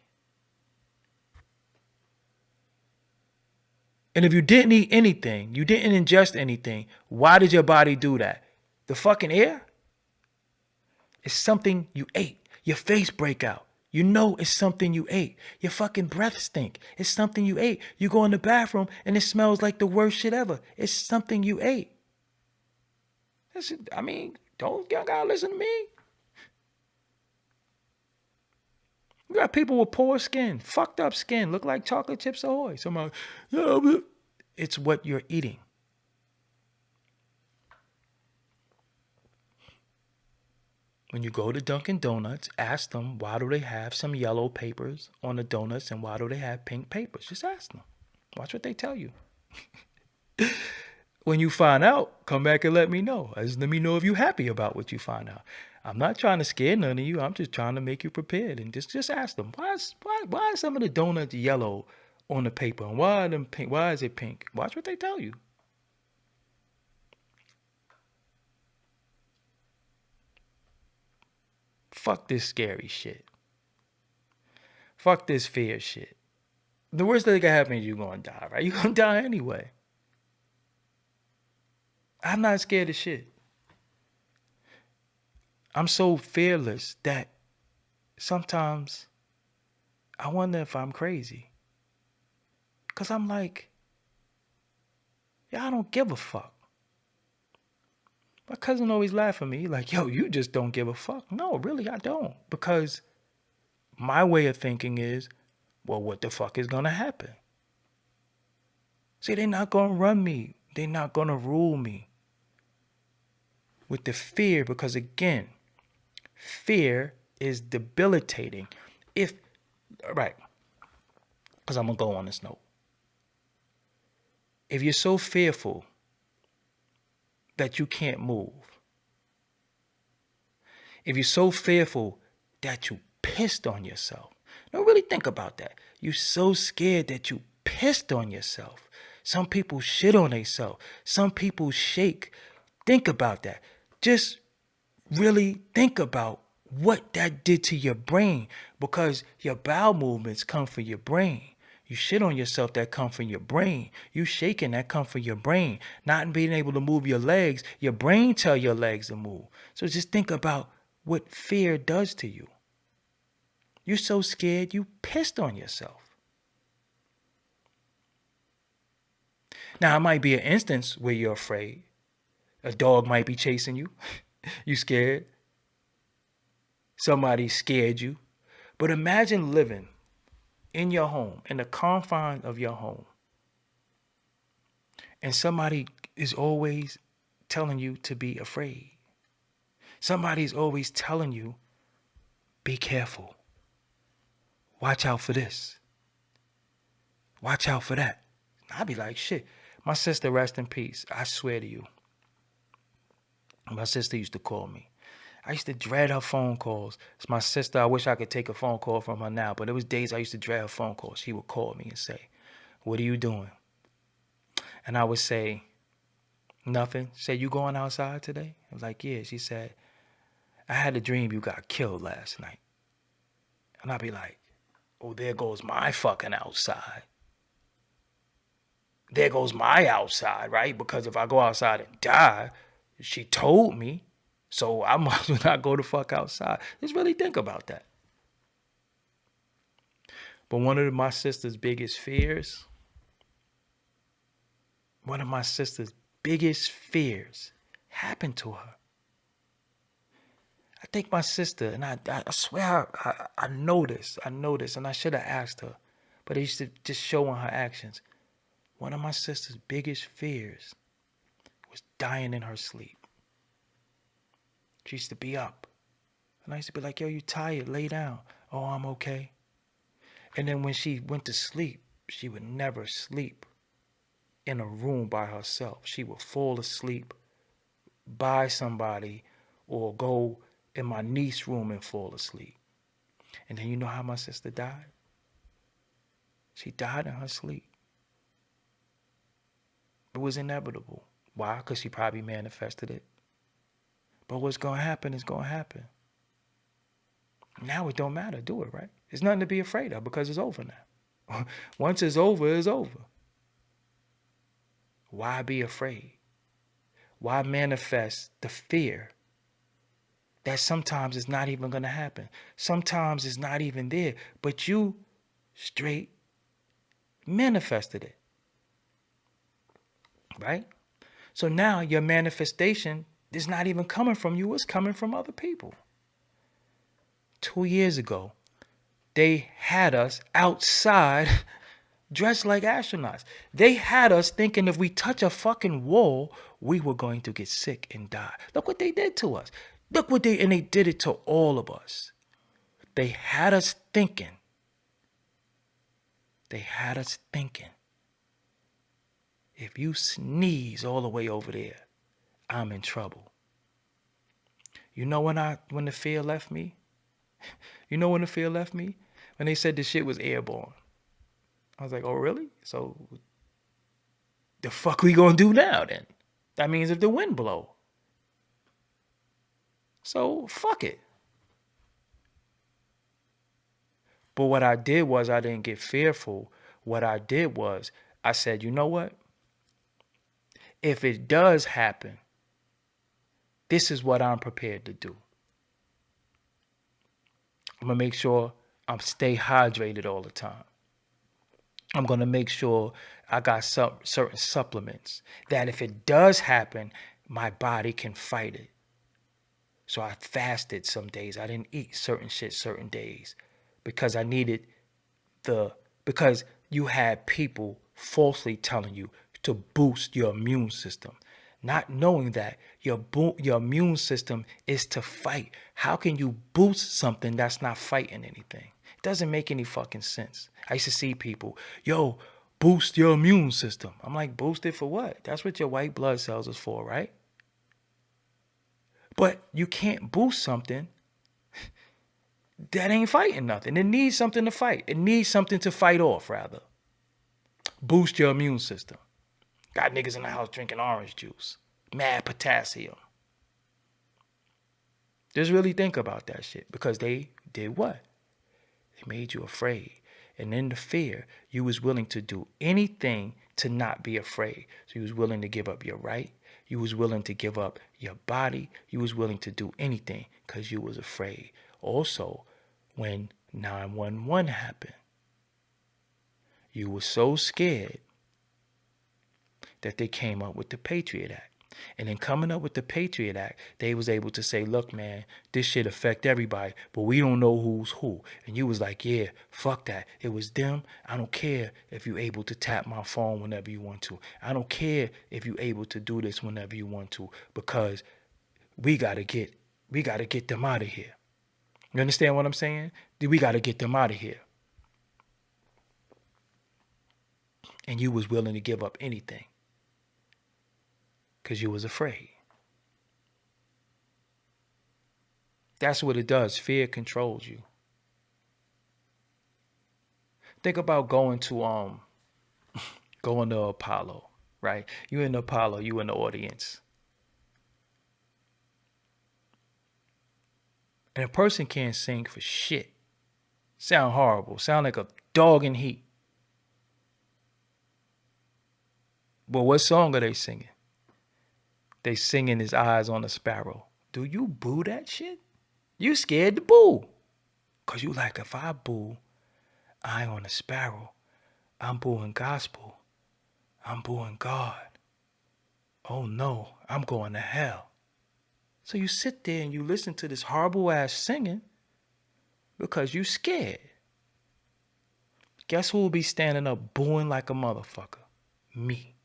And if you didn't eat anything, you didn't ingest anything, why did your body do that? The fucking air? It's something you ate. Your face break out. You know it's something you ate. Your fucking breath stink. It's something you ate. You go in the bathroom and it smells like the worst shit ever. It's something you ate. I mean, y'all gotta listen to me. You got people with poor skin, fucked up skin, look like chocolate chips ahoy. Somebody, yeah, it's what you're eating. When you go to Dunkin' Donuts, ask them, why do they have some yellow papers on the donuts and why do they have pink papers? Just ask them. Watch what they tell you. When you find out, come back and let me know. Let me know if you're happy about what you find out. I'm not trying to scare none of you. I'm just trying to make you prepared. And just ask them, why is some of the donuts yellow on the paper? And why are them pink? Why is it pink? Watch what they tell you. Fuck this scary shit. Fuck this fear shit. The worst thing that can happen is you're going to die, right? You're going to die anyway. I'm not scared of shit. I'm so fearless that sometimes I wonder if I'm crazy. Because I'm like, yeah, I don't give a fuck. My cousin always laugh at me like, yo, you just don't give a fuck. No, really, I don't. Because my way of thinking is, well, what the fuck is going to happen? See, they're not going to run me. They're not going to rule me. With the fear, because again, fear is debilitating. Right, because I'm going to go on this note. If you're so fearful that you can't move, if you're so fearful that you pissed on yourself, now really think about that. You're so scared that you pissed on yourself. Some people shit on themselves. Some people shake. Think about that. Just really think about what that did to your brain, because your bowel movements come from your brain. You shit on yourself, that come from your brain. You shaking, that come from your brain. Not being able to move your legs, your brain tell your legs to move. So just think about what fear does to you. You're so scared, you pissed on yourself. Now, it might be an instance where you're afraid. A dog might be chasing you. You scared. Somebody scared you. But imagine living in your home, in the confines of your home, and somebody is always telling you to be afraid. Somebody's always telling you, be careful. Watch out for this. Watch out for that. I'd be like, shit. My sister, rest in peace. I swear to you. My sister used to call me. I used to dread her phone calls. It's my sister. I wish I could take a phone call from her now, but there was days I used to dread her phone calls. She would call me and say, what are you doing? And I would say, nothing. Say, you going outside today? I was like, yeah. She said, I had a dream you got killed last night. And I'd be like, oh, there goes my fucking outside. There goes my outside, right? Because if I go outside and die, she told me, so I might as well not go the fuck outside. Just really think about that. But one of my sister's biggest fears happened to her. I think my sister, and I swear I know this, and I should have asked her, but it used to just show in her actions. One of my sister's biggest fears was dying in her sleep. She used to be up. And I used to be like, yo, you tired, lay down. Oh, I'm okay. And then when she went to sleep, she would never sleep in a room by herself. She would fall asleep by somebody or go in my niece's room and fall asleep. And then you know how my sister died? She died in her sleep. It was inevitable. Why? Because she probably manifested it. But what's going to happen is going to happen. Now it don't matter. Do it, right? There's nothing to be afraid of because it's over now. Once it's over, it's over. Why be afraid? Why manifest the fear that sometimes it's not even going to happen? Sometimes it's not even there, but you straight manifested it. Right? So now your manifestation is not even coming from you, it's coming from other people. 2 years ago, they had us outside dressed like astronauts. They had us thinking if we touch a fucking wall, we were going to get sick and die. Look what they did to us. And they did it to all of us. They had us thinking. If you sneeze all the way over there, I'm in trouble. You know when the fear left me? You know when the fear left me? When they said the shit was airborne. I was like, oh, really? So the fuck we gonna do now then? That means if the wind blow. So fuck it. But what I did was I didn't get fearful. What I did was I said, you know what? If it does happen, this is what I'm prepared to do. I'm going to make sure I'm stay hydrated all the time. I'm going to make sure I got certain supplements that if it does happen, my body can fight it. So I fasted some days. I didn't eat certain shit certain days because I needed because you had people falsely telling you to boost your immune system, not knowing that your immune system is to fight. How can you boost something that's not fighting anything? It doesn't make any fucking sense. I used to see people, yo, boost your immune system. I'm like, boost it for what? That's what your white blood cells is for, right? But you can't boost something that ain't fighting nothing. It needs something to fight. It needs something to fight off, rather. Boost your immune system. Got niggas in the house drinking orange juice. Mad potassium. Just really think about that shit. Because they did what? They made you afraid. And in the fear, you was willing to do anything to not be afraid. So you was willing to give up your right. You was willing to give up your body. You was willing to do anything because you was afraid. Also, when 911 happened, you were so scared that they came up with the Patriot Act. And in coming up with the Patriot Act, they was able to say, look, man, this shit affect everybody, but we don't know who's who. And you was like, yeah, fuck that. It was them. I don't care if you able to tap my phone whenever you want to. I don't care if you able to do this whenever you want to, because we gotta get them out of here. You understand what I'm saying? We gotta get them out of here. And you was willing to give up anything because you was afraid. That's what it does. Fear controls you. Think about going to Apollo, right? You in Apollo, you in the audience. And a person can't sing for shit. Sound horrible. Sound like a dog in heat. But what song are they singing? They singing His Eyes on a Sparrow. Do you boo that shit? You scared to boo. Because you like, if I boo Eye on a Sparrow, I'm booing gospel. I'm booing God. Oh no, I'm going to hell. So you sit there and you listen to this horrible ass singing because you scared. Guess who will be standing up booing like a motherfucker? Me.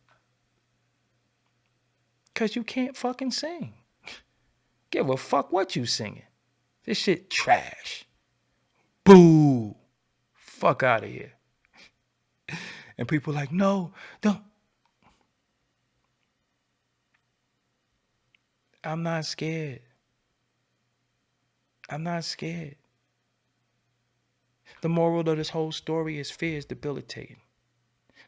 Because you can't fucking sing. Give a fuck what you singing. This shit trash. Boo. Fuck out of here. And people like, no, don't. I'm not scared. I'm not scared. The moral of this whole story is fear is debilitating.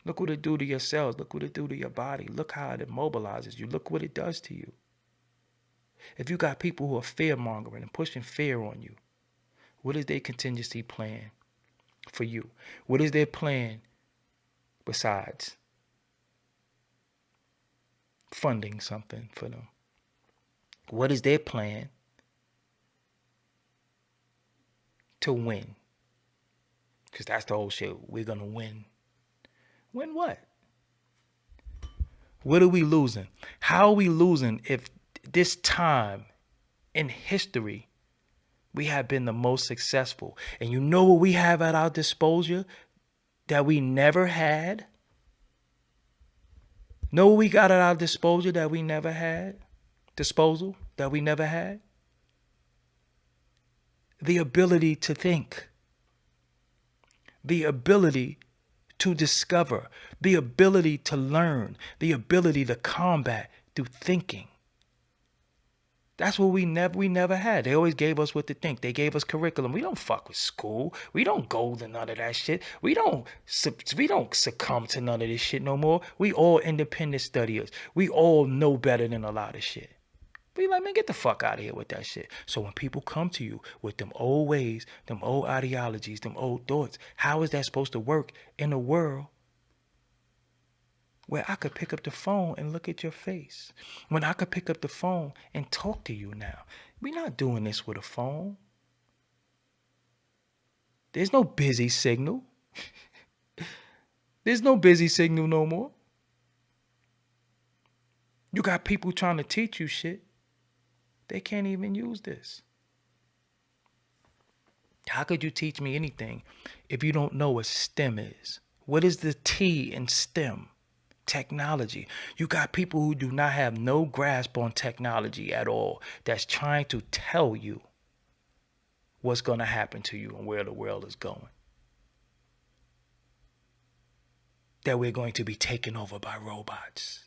Look what it do to your cells. Look what it do to your body. Look how it immobilizes you. Look what it does to you. If you got people who are fear-mongering and pushing fear on you, what is their contingency plan for you? What is their plan besides funding something for them? What is their plan to win? Because that's the whole shit. We're going to win. Win what? What are we losing? How are we losing if this time in history we have been the most successful? And you know what we have at our disposal that we never had? Know what we got at our disposal that we never had? The ability to think. The ability to discover, the ability to learn, the ability to combat through thinking. That's what we never had. They always gave us what to think. They gave us curriculum. We don't fuck with school. We don't go to none of that shit. We don't succumb to none of this shit no more. We all independent studiers. We all know better than a lot of shit. Be like, man, get the fuck out of here with that shit. So when people come to you with them old ways, them old ideologies, them old thoughts, how is that supposed to work in a world where I could pick up the phone and look at your face? When I could pick up the phone and talk to you now. We're not doing this with a phone. There's no busy signal. There's no busy signal no more. You got people trying to teach you shit. They can't even use this. How could you teach me anything if you don't know what STEM is? What is the T in STEM? Technology. You got people who do not have no grasp on technology at all that's trying to tell you what's going to happen to you and where the world is going. That we're going to be taken over by robots.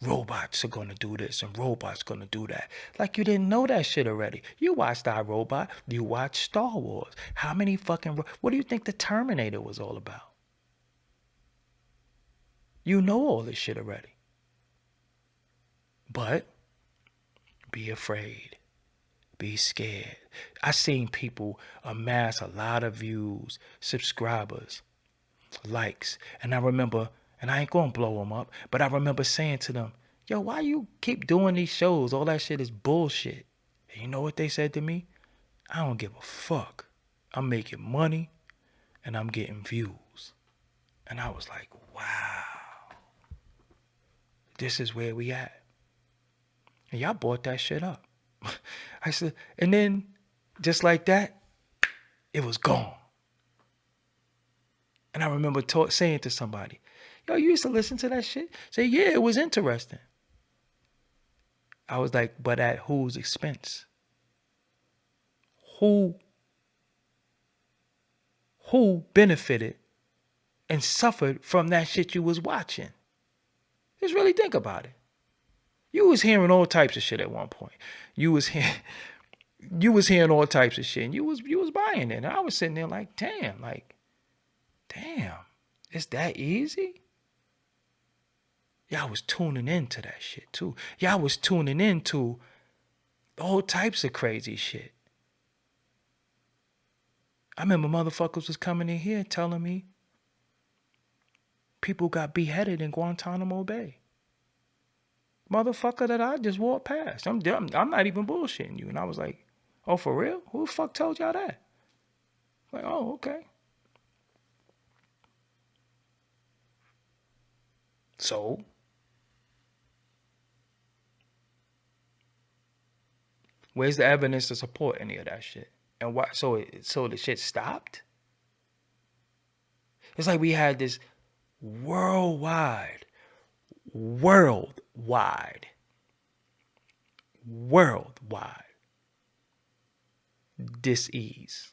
Robots are going to do this and robots going to do that. Like you didn't know that shit already. You watched iRobot. You watched Star Wars. How many fucking... What do you think the Terminator was all about? You know all this shit already. But be afraid. be scared. I seen people amass a lot of views, subscribers, likes. And I remember, and I ain't gonna blow them up, but I remember saying to them, yo, why you keep doing these shows? All that shit is bullshit. And you know what they said to me? I don't give a fuck. I'm making money and I'm getting views. And I was like, wow, this is where we at. And y'all bought that shit up. I said, and then just like that, it was gone. And I remember saying to somebody, yo, you used to listen to that shit? Say, yeah, it was interesting. I was like, but at whose expense? Who benefited and suffered from that shit you was watching? Just really think about it. You was hearing all types of shit at one point. You was hearing all types of shit, and you was buying it. And I was sitting there like, damn, it's that easy? Y'all was tuning into that shit too. Y'all was tuning into all types of crazy shit. I remember motherfuckers was coming in here telling me people got beheaded in Guantanamo Bay. Motherfucker that I just walked past. I'm not even bullshitting you. And I was like, oh, for real? Who the fuck told y'all that? Like, oh, okay. So, where's the evidence to support any of that shit? And why? So the shit stopped? It's like we had this worldwide dis-ease.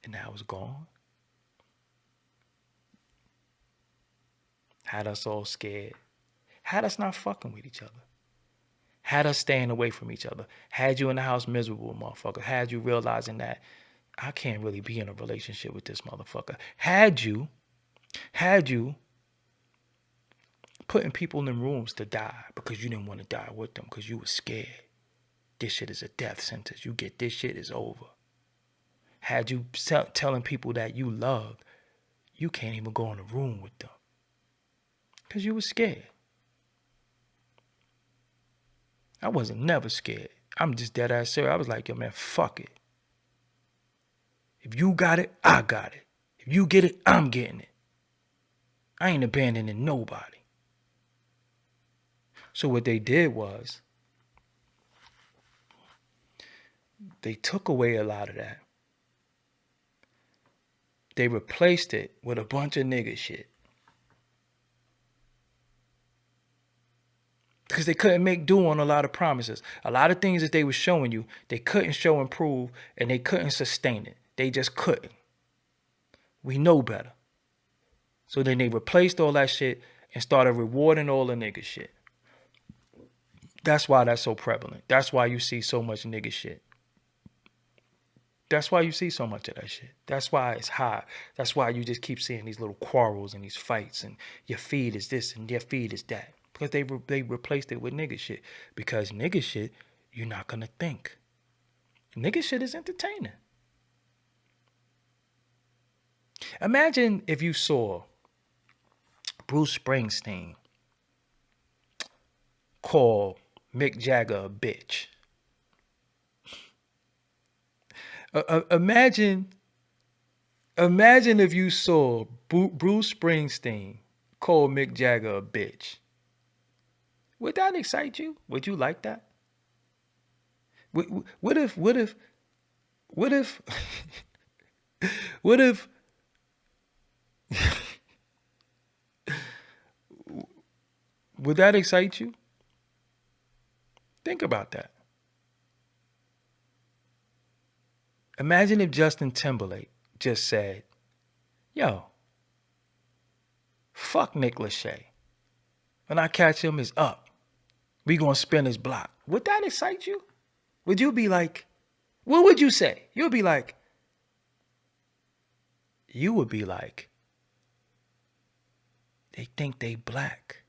And now it's gone. Had us all scared. Had us not fucking with each other. Had us staying away from each other. Had you in the house miserable, motherfucker. Had you realizing that I can't really be in a relationship with this motherfucker. Had you putting people in rooms to die because you didn't want to die with them because you were scared. This shit is a death sentence. You get this shit is over. Had you telling people that you loved, you can't even go in a room with them because you were scared. I wasn't never scared. I'm just dead ass serious. I was like, yo, man, fuck it. If you got it, I got it. If you get it, I'm getting it. I ain't abandoning nobody. So what they did was, they took away a lot of that. They replaced it with a bunch of nigga shit. Because they couldn't make do on a lot of promises. A lot of things that they were showing you, they couldn't show and prove, and they couldn't sustain it. They just couldn't. We know better. So then they replaced all that shit and started rewarding all the nigga shit. That's why that's so prevalent. That's why you see so much nigga shit. That's why you see so much of that shit. That's why it's high. That's why you just keep seeing these little quarrels and these fights and your feed is this and your feed is that. Because they replaced it with nigga shit. Because nigga shit, you're not going to think. Nigga shit is entertaining. Imagine if you saw Bruce Springsteen call Mick Jagger a bitch. Imagine if you saw Bruce Springsteen call Mick Jagger a bitch. Would that excite you? Would you like that? What if would that excite you? Think about that. Imagine if Justin Timberlake just said, yo, fuck Nick Lachey. When I catch him, it's up. We gonna spin his block. Would that excite you? Would you be like, what would you say? You would be like, they think they black.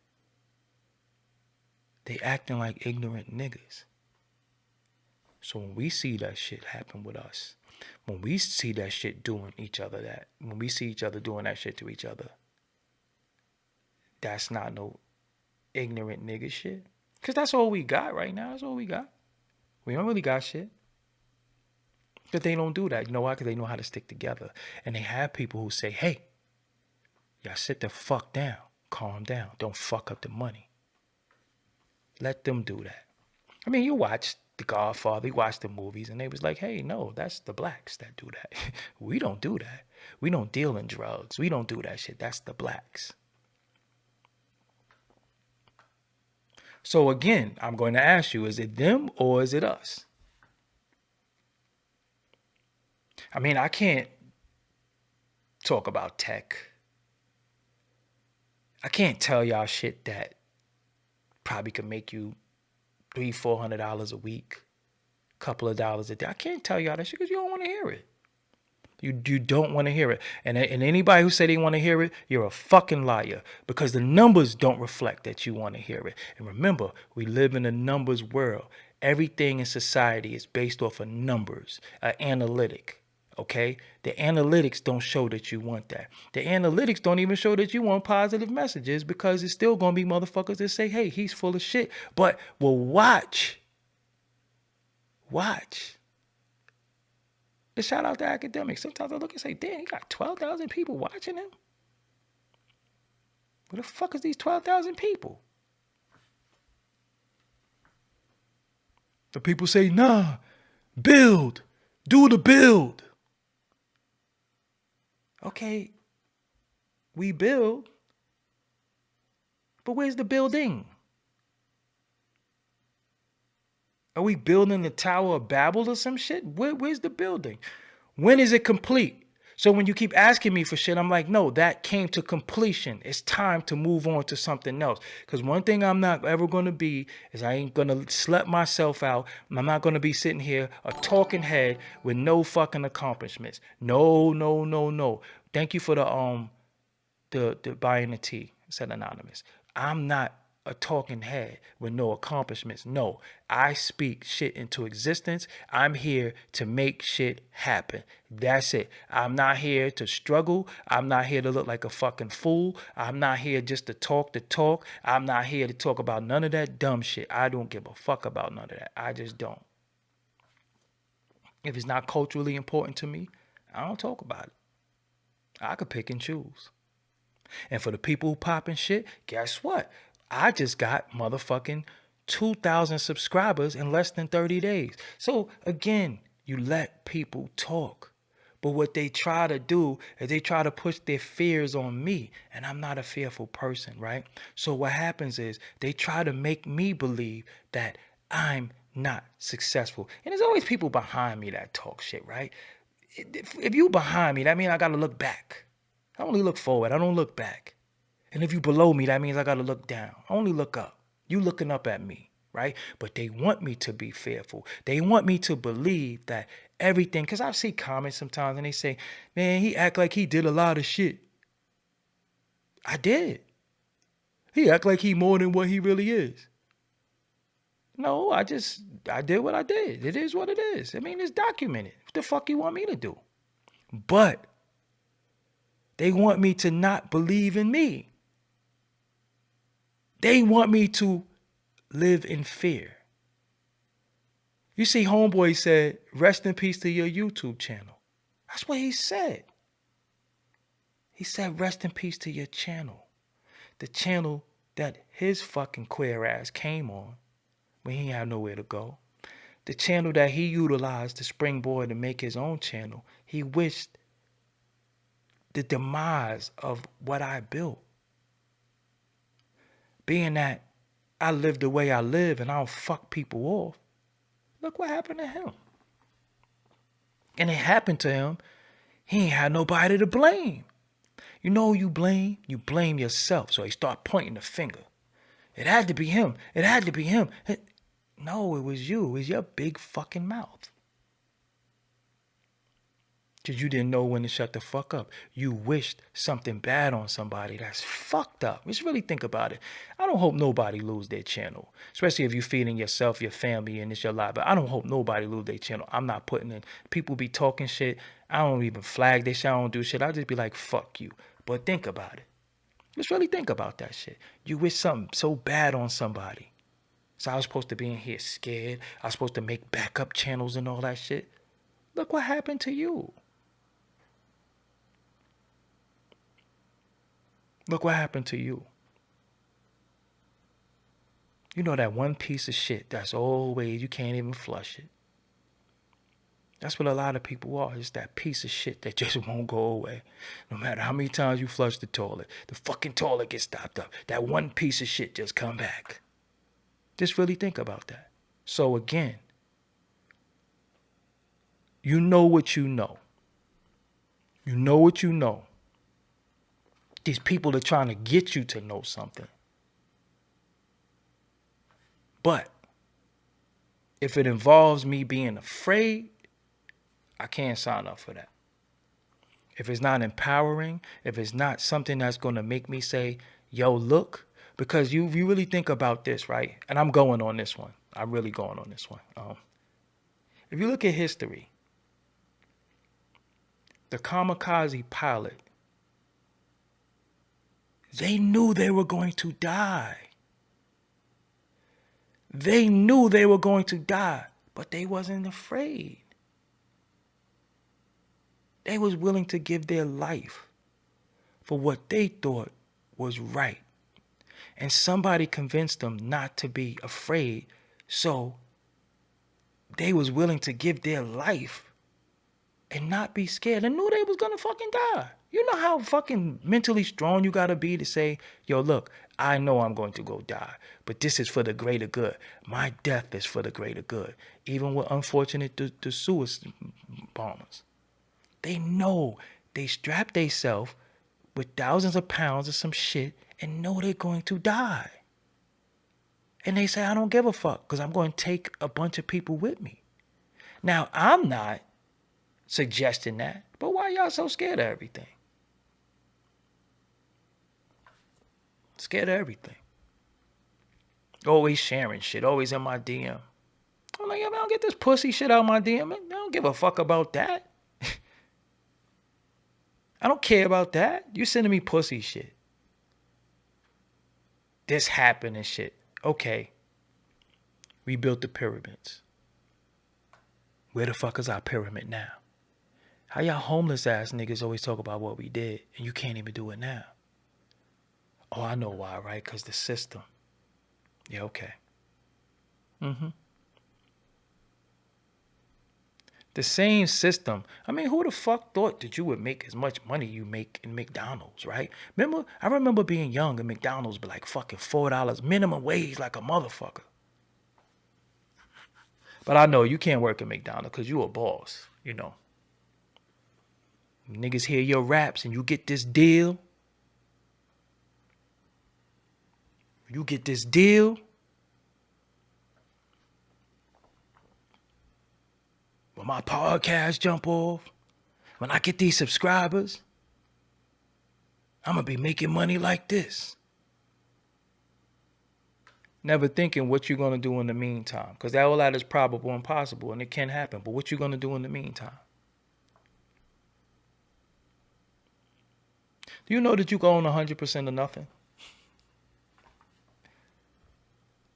They acting like ignorant niggas. So when we see that shit happen with us, when we see that shit doing each other that, when we see each other doing that shit to each other, that's not no ignorant nigga shit. Because that's all we got right now. That's all we got. We don't really got shit. But they don't do that. You know why? Because they know how to stick together. And they have people who say, hey, y'all sit the fuck down. Calm down. Don't fuck up the money. Let them do that. I mean, you watch The Godfather, you watch the movies, and they was like, hey, no, that's the blacks that do that. We don't do that. We don't deal in drugs. We don't do that shit. That's the blacks. So again, I'm going to ask you, is it them or is it us? I mean, I can't talk about tech. I can't tell y'all shit that probably could make you $300-$400 a week, couple of dollars a day. I can't tell y'all that shit because you don't want to hear it. You don't want to hear it. And anybody who say they want to hear it, you're a fucking liar because the numbers don't reflect that you want to hear it. And remember, we live in a numbers world. Everything in society is based off of numbers, analytic. Okay? The analytics don't show that you want that. The analytics don't even show that you want positive messages because it's still going to be motherfuckers that say, hey, he's full of shit. But, well, watch. And shout out to academics. Sometimes I look and say, damn, he got 12,000 people watching him. Where the fuck is these 12,000 people? The people say, nah, build. Do the build. Okay, we build. But where's the building? Are we building the Tower of Babel or some shit? Where's the building? When is it complete? So when you keep asking me for shit, I'm like, no, that came to completion. It's time to move on to something else. Because one thing I'm not ever going to be is I ain't going to slut myself out. I'm not going to be sitting here a talking head with no fucking accomplishments. No. Thank you for the buying the tea, said Anonymous. I'm not a talking head with no accomplishments. No, I speak shit into existence. I'm here to make shit happen. That's it. I'm not here to struggle. I'm not here to look like a fucking fool. I'm not here just to talk the talk. I'm not here to talk about none of that dumb shit. I don't give a fuck about none of that. I just don't. If it's not culturally important to me, I don't talk about it. I could pick and choose. And for the people who popping shit, guess what? I just got motherfucking 2,000 subscribers in less than 30 days. So again, you let people talk. But what they try to do is they try to push their fears on me. And I'm not a fearful person, right? So what happens is they try to make me believe that I'm not successful. And there's always people behind me that talk shit, right? If you behind me, that means I got to look back. I only look forward. I don't look back. And if you below me, that means I got to look down. I only look up. You looking up at me, right? But they want me to be fearful. They want me to believe that everything, because I see comments sometimes and they say, man, he act like he did a lot of shit. I did. He act like he more than what he really is. No, I did what I did. It is what it is. I mean, it's documented. What the fuck you want me to do? But they want me to not believe in me. They want me to live in fear. You see, Homeboy said, rest in peace to your YouTube channel. That's what he said. He said, rest in peace to your channel. The channel that his fucking queer ass came on when he had nowhere to go. The channel that he utilized to springboard to make his own channel. He wished the demise of what I built. Being that I live the way I live and I don't fuck people off. Look what happened to him. And it happened to him. He ain't had nobody to blame. You know who you blame? You blame yourself. So he start pointing the finger. It had to be him. It had to be him. No, it was you. It was your big fucking mouth. Because you didn't know when to shut the fuck up. You wished something bad on somebody. That's fucked up. Just really think about it. I don't hope nobody lose their channel. Especially if you're feeding yourself, your family, and it's your life. But I don't hope nobody lose their channel. I'm not putting in. People be talking shit. I don't even flag this shit. I don't do shit. I just be like, fuck you. But think about it. Just really think about that shit. You wish something so bad on somebody. So I was supposed to be in here scared. I was supposed to make backup channels and all that shit. Look what happened to you. Look what happened to you. You know that one piece of shit that's always, you can't even flush it. That's what a lot of people are. It's that piece of shit that just won't go away. No matter how many times you flush the toilet, the fucking toilet gets stopped up. That one piece of shit just come back. Just really think about that. So again, you know what you know. You know what you know. These people are trying to get you to know something. But if it involves me being afraid, I can't sign up for that. If it's not empowering, if it's not something that's going to make me say, yo, look, because you really think about this, right? And I'm going on this one. I'm really going on this one. If you look at history, the kamikaze pilot, they knew they were going to die. They knew they were going to die, but they wasn't afraid. They was willing to give their life for what they thought was right. And somebody convinced them not to be afraid, so they was willing to give their life and not be scared and knew they was gonna fucking die. You know how fucking mentally strong you gotta be to say, yo, look, I know I'm going to go die, but this is for the greater good. My death is for the greater good. Even with unfortunate the suicide bombers. They know they strap themselves with thousands of pounds of some shit and know they're going to die. And they say, I don't give a fuck because I'm going to take a bunch of people with me. Now, I'm not suggesting that, but why y'all so scared of everything? Scared of everything. Always sharing shit, always in my DM. I'm like, I don't get this pussy shit out of my DM. I don't give a fuck about that. I don't care about that. You sending me pussy shit. This happened and shit. Okay. We built the pyramids. Where the fuck is our pyramid now? How y'all homeless ass niggas always talk about what we did and you can't even do it now? Oh, I know why, right? Because the system. Yeah, okay. The same system. I mean, who the fuck thought that you would make as much money you make in McDonald's, right? I remember being young and McDonald's be like fucking $4 minimum wage like a motherfucker. But I know you can't work at McDonald's because you a boss, you know. Niggas hear your raps and you get this deal. You get this deal. When my podcast jump off, when I get these subscribers, I'm going to be making money like this. Never thinking what you're going to do in the meantime. Because all that is probable and possible, and it can happen. But what you going to do in the meantime? Do you know that you can own 100% of nothing?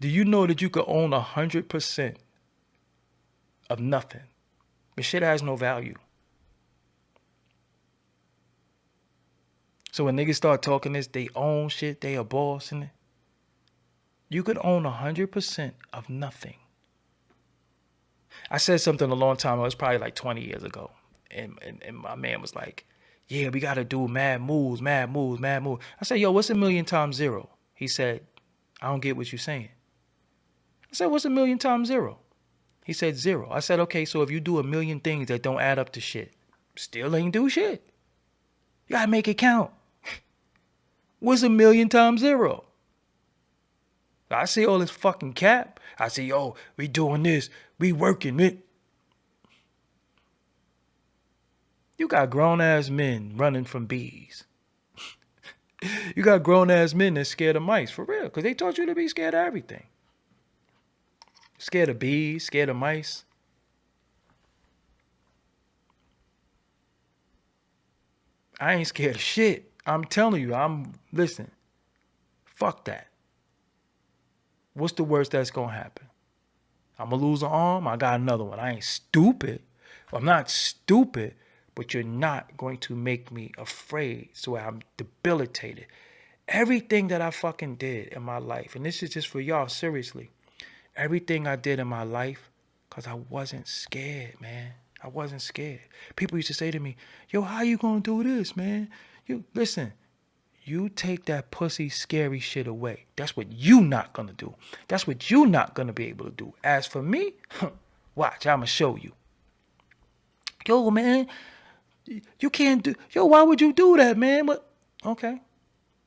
Do you know that you can own 100% of nothing? But shit has no value. So when niggas start talking this, they own shit, they a boss in it. You could own 100% of nothing. I said something a long time ago, it was probably like 20 years ago. And my man was like, yeah, we got to do mad moves, mad moves, mad moves. I said, yo, what's a million times zero? He said, I don't get what you're saying. I said, what's a million times zero? He said 0. I said, okay, so if you do a million things that don't add up to shit, still ain't do shit. You gotta make it count. What's a million times 0? I see all this fucking cap. I see, yo, we doing this. We working it. You got grown ass men running from bees. You got grown ass men that's scared of mice, for real, because they taught you to be scared of everything. Scared of bees, scared of mice. I ain't scared of shit. I'm telling you, listen, fuck that. What's the worst that's gonna happen? I'm gonna lose an arm, I got another one. I ain't stupid. I'm not stupid, but you're not going to make me afraid so I'm debilitated. Everything that I fucking did in my life, and this is just for y'all, seriously. Everything I did in my life, because I wasn't scared, man. I wasn't scared. People used to say to me, yo, how you gonna do this, man? You listen, you take that pussy scary shit away. That's what you not gonna do. That's what you not gonna be able to do. As for me, watch, I'ma show you. Yo, man, you can't do, yo, why would you do that, man? What? Okay,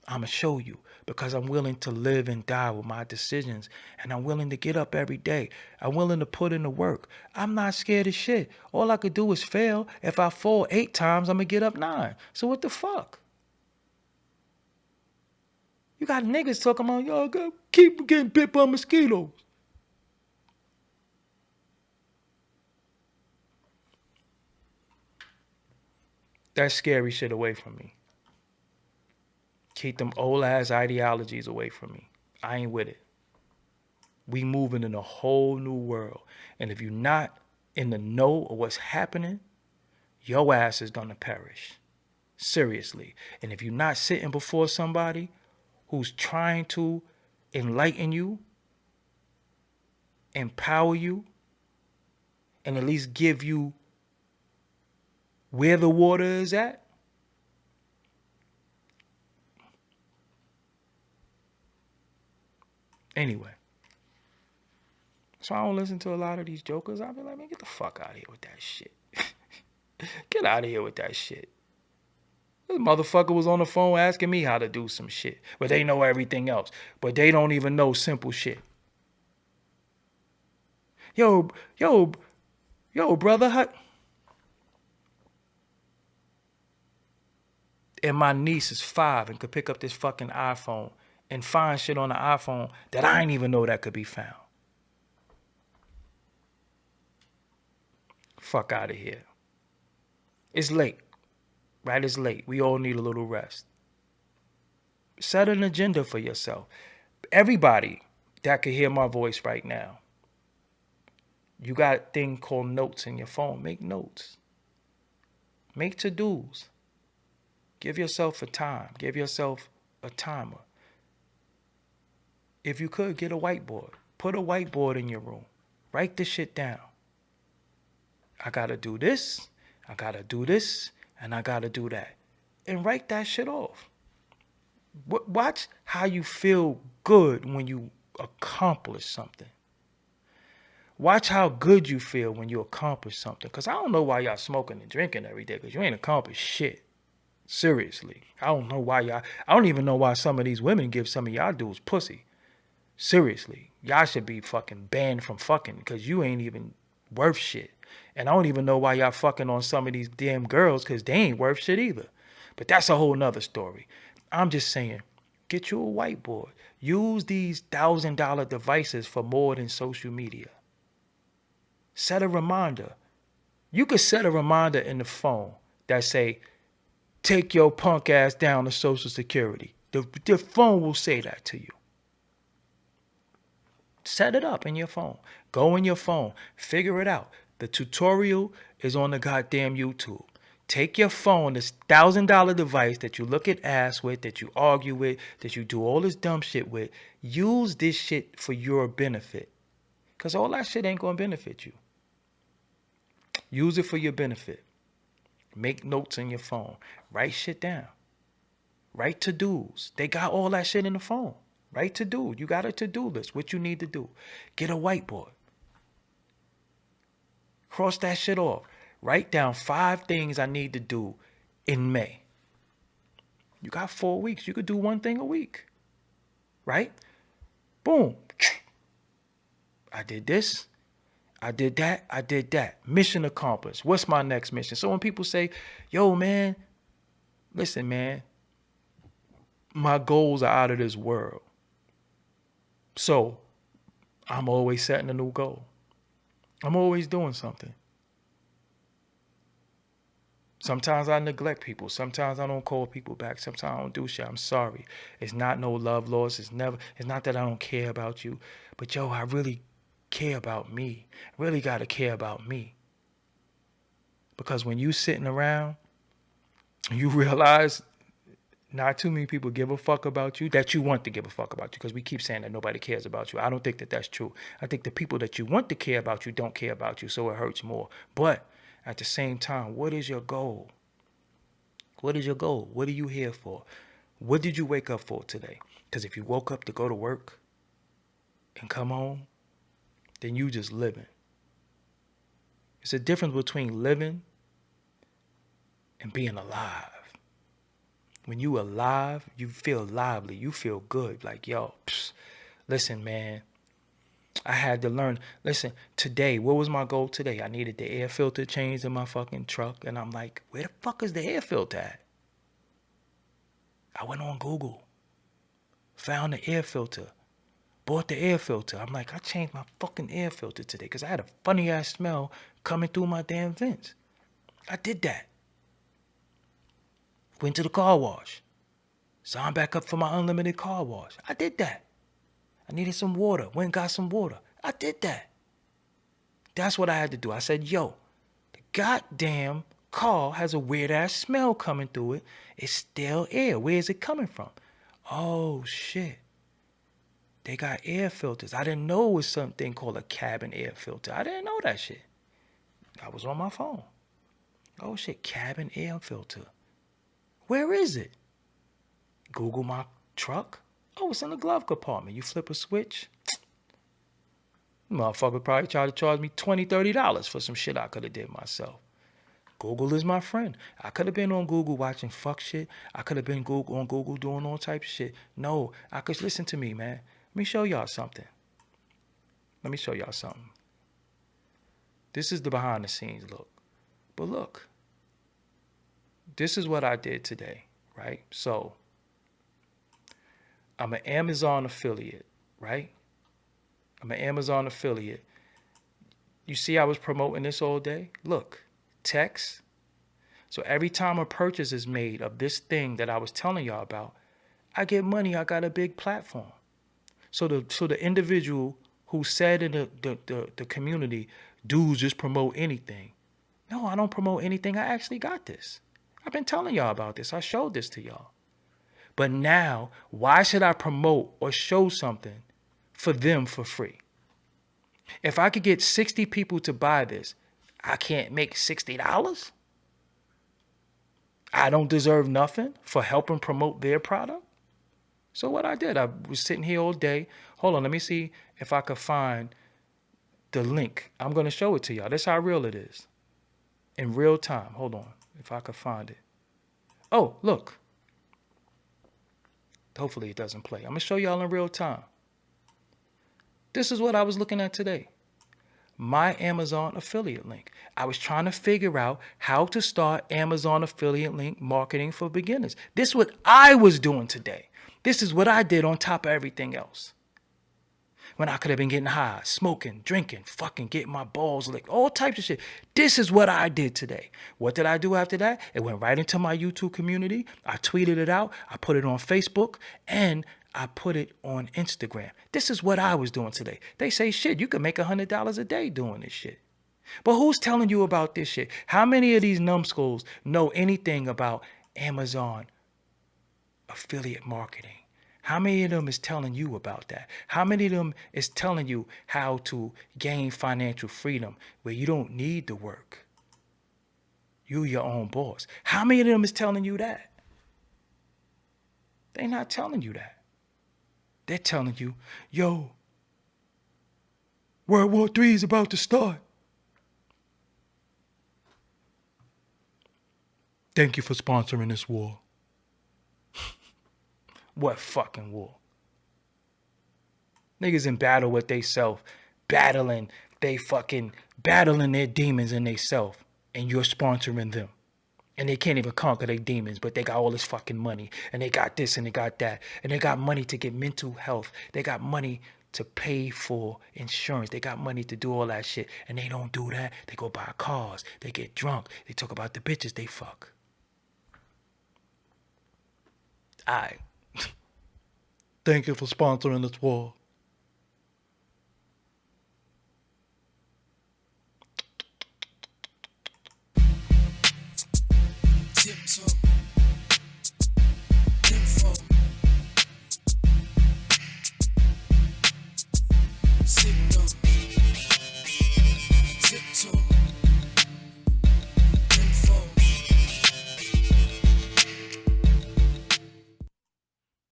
I'ma show you. Because I'm willing to live and die with my decisions. And I'm willing to get up every day. I'm willing to put in the work. I'm not scared of shit. All I could do is fail. If I fall 8 times, I'm going to get up 9. So what the fuck? You got niggas talking about, yo, keep getting bit by mosquitoes. That scary shit away from me. Keep them old ass ideologies away from me. I ain't with it. We moving in a whole new world. And if you're not in the know of what's happening, your ass is gonna perish. Seriously. And if you're not sitting before somebody who's trying to enlighten you, empower you, and at least give you where the water is at, anyway. So I don't listen to a lot of these jokers. I'll be like, man, get the fuck out of here with that shit. Get out of here with that shit. This motherfucker was on the phone asking me how to do some shit. But they know everything else. But they don't even know simple shit. Yo, brother. And my niece is 5 and could pick up this fucking iPhone and find shit on the iPhone that I ain't even know that could be found. Fuck out of here. It's late. Right? It's late. We all need a little rest. Set an agenda for yourself. Everybody that could hear my voice right now, you got a thing called notes in your phone. Make notes. Make to-dos. Give yourself a time. Give yourself a timer. If you could, get a whiteboard. Put a whiteboard in your room. Write this shit down. I gotta do this, I gotta do this, and I gotta do that. And write that shit off. Watch how you feel good when you accomplish something. Watch how good you feel when you accomplish something. Because I don't know why y'all smoking and drinking every day, because you ain't accomplished shit. Seriously. I don't even know why some of these women give some of y'all dudes pussy. Seriously. Y'all should be fucking banned from fucking, because you ain't even worth shit. And I don't even know why y'all fucking on some of these damn girls, because they ain't worth shit either. But that's a whole nother story. I'm just saying, get you a whiteboard. Use these $1,000 devices for more than social media. Set a reminder. You could set a reminder in the phone that say, take your punk ass down to Social Security. The phone will say that to you. Set it up in your phone. Go in your phone. Figure it out. The tutorial is on the goddamn YouTube. Take your phone, this $1,000 device that you look at ass with, that you argue with, that you do all this dumb shit with. Use this shit for your benefit. Because all that shit ain't going to benefit you. Use it for your benefit. Make notes in your phone. Write shit down. Write to-dos. They got all that shit in the phone. Write to-do. You got a to-do list. What you need to do. Get a whiteboard. Cross that shit off. Write down 5 things I need to do in May. You got 4 weeks. You could do 1 thing a week. Right? Boom. I did this. I did that. I did that. Mission accomplished. What's my next mission? So when people say, yo, man, listen, man, my goals are out of this world. So I'm always setting a new goal. I'm always doing something. Sometimes I neglect people. Sometimes I don't call people back. Sometimes I don't do shit. I'm sorry. It's not no love loss. It's not that I don't care about you. But yo, I really care about me. I really gotta care about me. Because when you sitting around, you realize not too many people give a fuck about you that you want to give a fuck about you, because we keep saying that nobody cares about you. I don't think that that's true. I think the people that you want to care about you don't care about you, so it hurts more. But at the same time, what is your goal? What is your goal? What are you here for? What did you wake up for today? Because if you woke up to go to work and come home, then you just living. It's a difference between living and being alive. When you alive, you feel lively. You feel good. Like, yo, listen, man, I had to learn. Listen, today, what was my goal today? I needed the air filter changed in my fucking truck. And I'm like, where the fuck is the air filter at? I went on Google, found the air filter, bought the air filter. I'm like, I changed my fucking air filter today because I had a funny ass smell coming through my damn vents. I did that. Went to the car wash. Signed back up for my unlimited car wash. I did that. I needed some water. Went and got some water. I did that. That's what I had to do. I said, yo, the goddamn car has a weird ass smell coming through it. It's stale air. Where is it coming from? Oh, shit. They got air filters. I didn't know it was something called a cabin air filter. I didn't know that shit. I was on my phone. Oh, shit, cabin air filter. Where is it? Google my truck. Oh, it's in the glove compartment. You flip a switch. Motherfucker probably tried to charge me $20, $30 for some shit I could have did myself. Google is my friend. I could have been on Google watching fuck shit. I could have been on Google doing all types of shit. No, I could listen to me, man. Let me show y'all something. This is the behind the scenes look. But look, this is what I did today, right? So I'm an Amazon affiliate, right? I'm an Amazon affiliate. You see I was promoting this all day? Look, text. So every time a purchase is made of this thing that I was telling y'all about, I get money. I got a big platform. So the individual who said in the community, dudes just promote anything. No, I don't promote anything. I actually got this. I've been telling y'all about this. I showed this to y'all. But now, why should I promote or show something for them for free? If I could get 60 people to buy this, I can't make $60? I don't deserve nothing for helping promote their product? So what I did, I was sitting here all day. Hold on, let me see if I could find the link. I'm going to show it to y'all. That's how real it is. In real time. Hold on, if I could find it. Oh, look. Hopefully it doesn't play. I'm going to show y'all in real time. This is what I was looking at today. My Amazon affiliate link. I was trying to figure out how to start Amazon affiliate link marketing for beginners. This is what I was doing today. This is what I did on top of everything else. When I could have been getting high, smoking, drinking, fucking getting my balls licked, all types of shit. This is what I did today. What did I do after that? It went right into my YouTube community. I tweeted it out. I put it on Facebook, and I put it on Instagram. This is what I was doing today. They say, shit, you can make $100 a day doing this shit. But who's telling you about this shit? How many of these numbskulls know anything about Amazon affiliate marketing? How many of them is telling you about that? How many of them is telling you how to gain financial freedom where you don't need to work? You your own boss. How many of them is telling you that? They're not telling you that. They're telling you, yo, World War III is about to start. Thank you for sponsoring this war. What fucking war? Niggas in battle with they self, battling they fucking battling their demons in they self, and you're sponsoring them. And they can't even conquer their demons, but they got all this fucking money, and they got this and they got that, and they got money to get mental health. They got money to pay for insurance. They got money to do all that shit, and they don't do that. They go buy cars. They get drunk. They talk about the bitches they fuck. Alright. Thank you for sponsoring this war.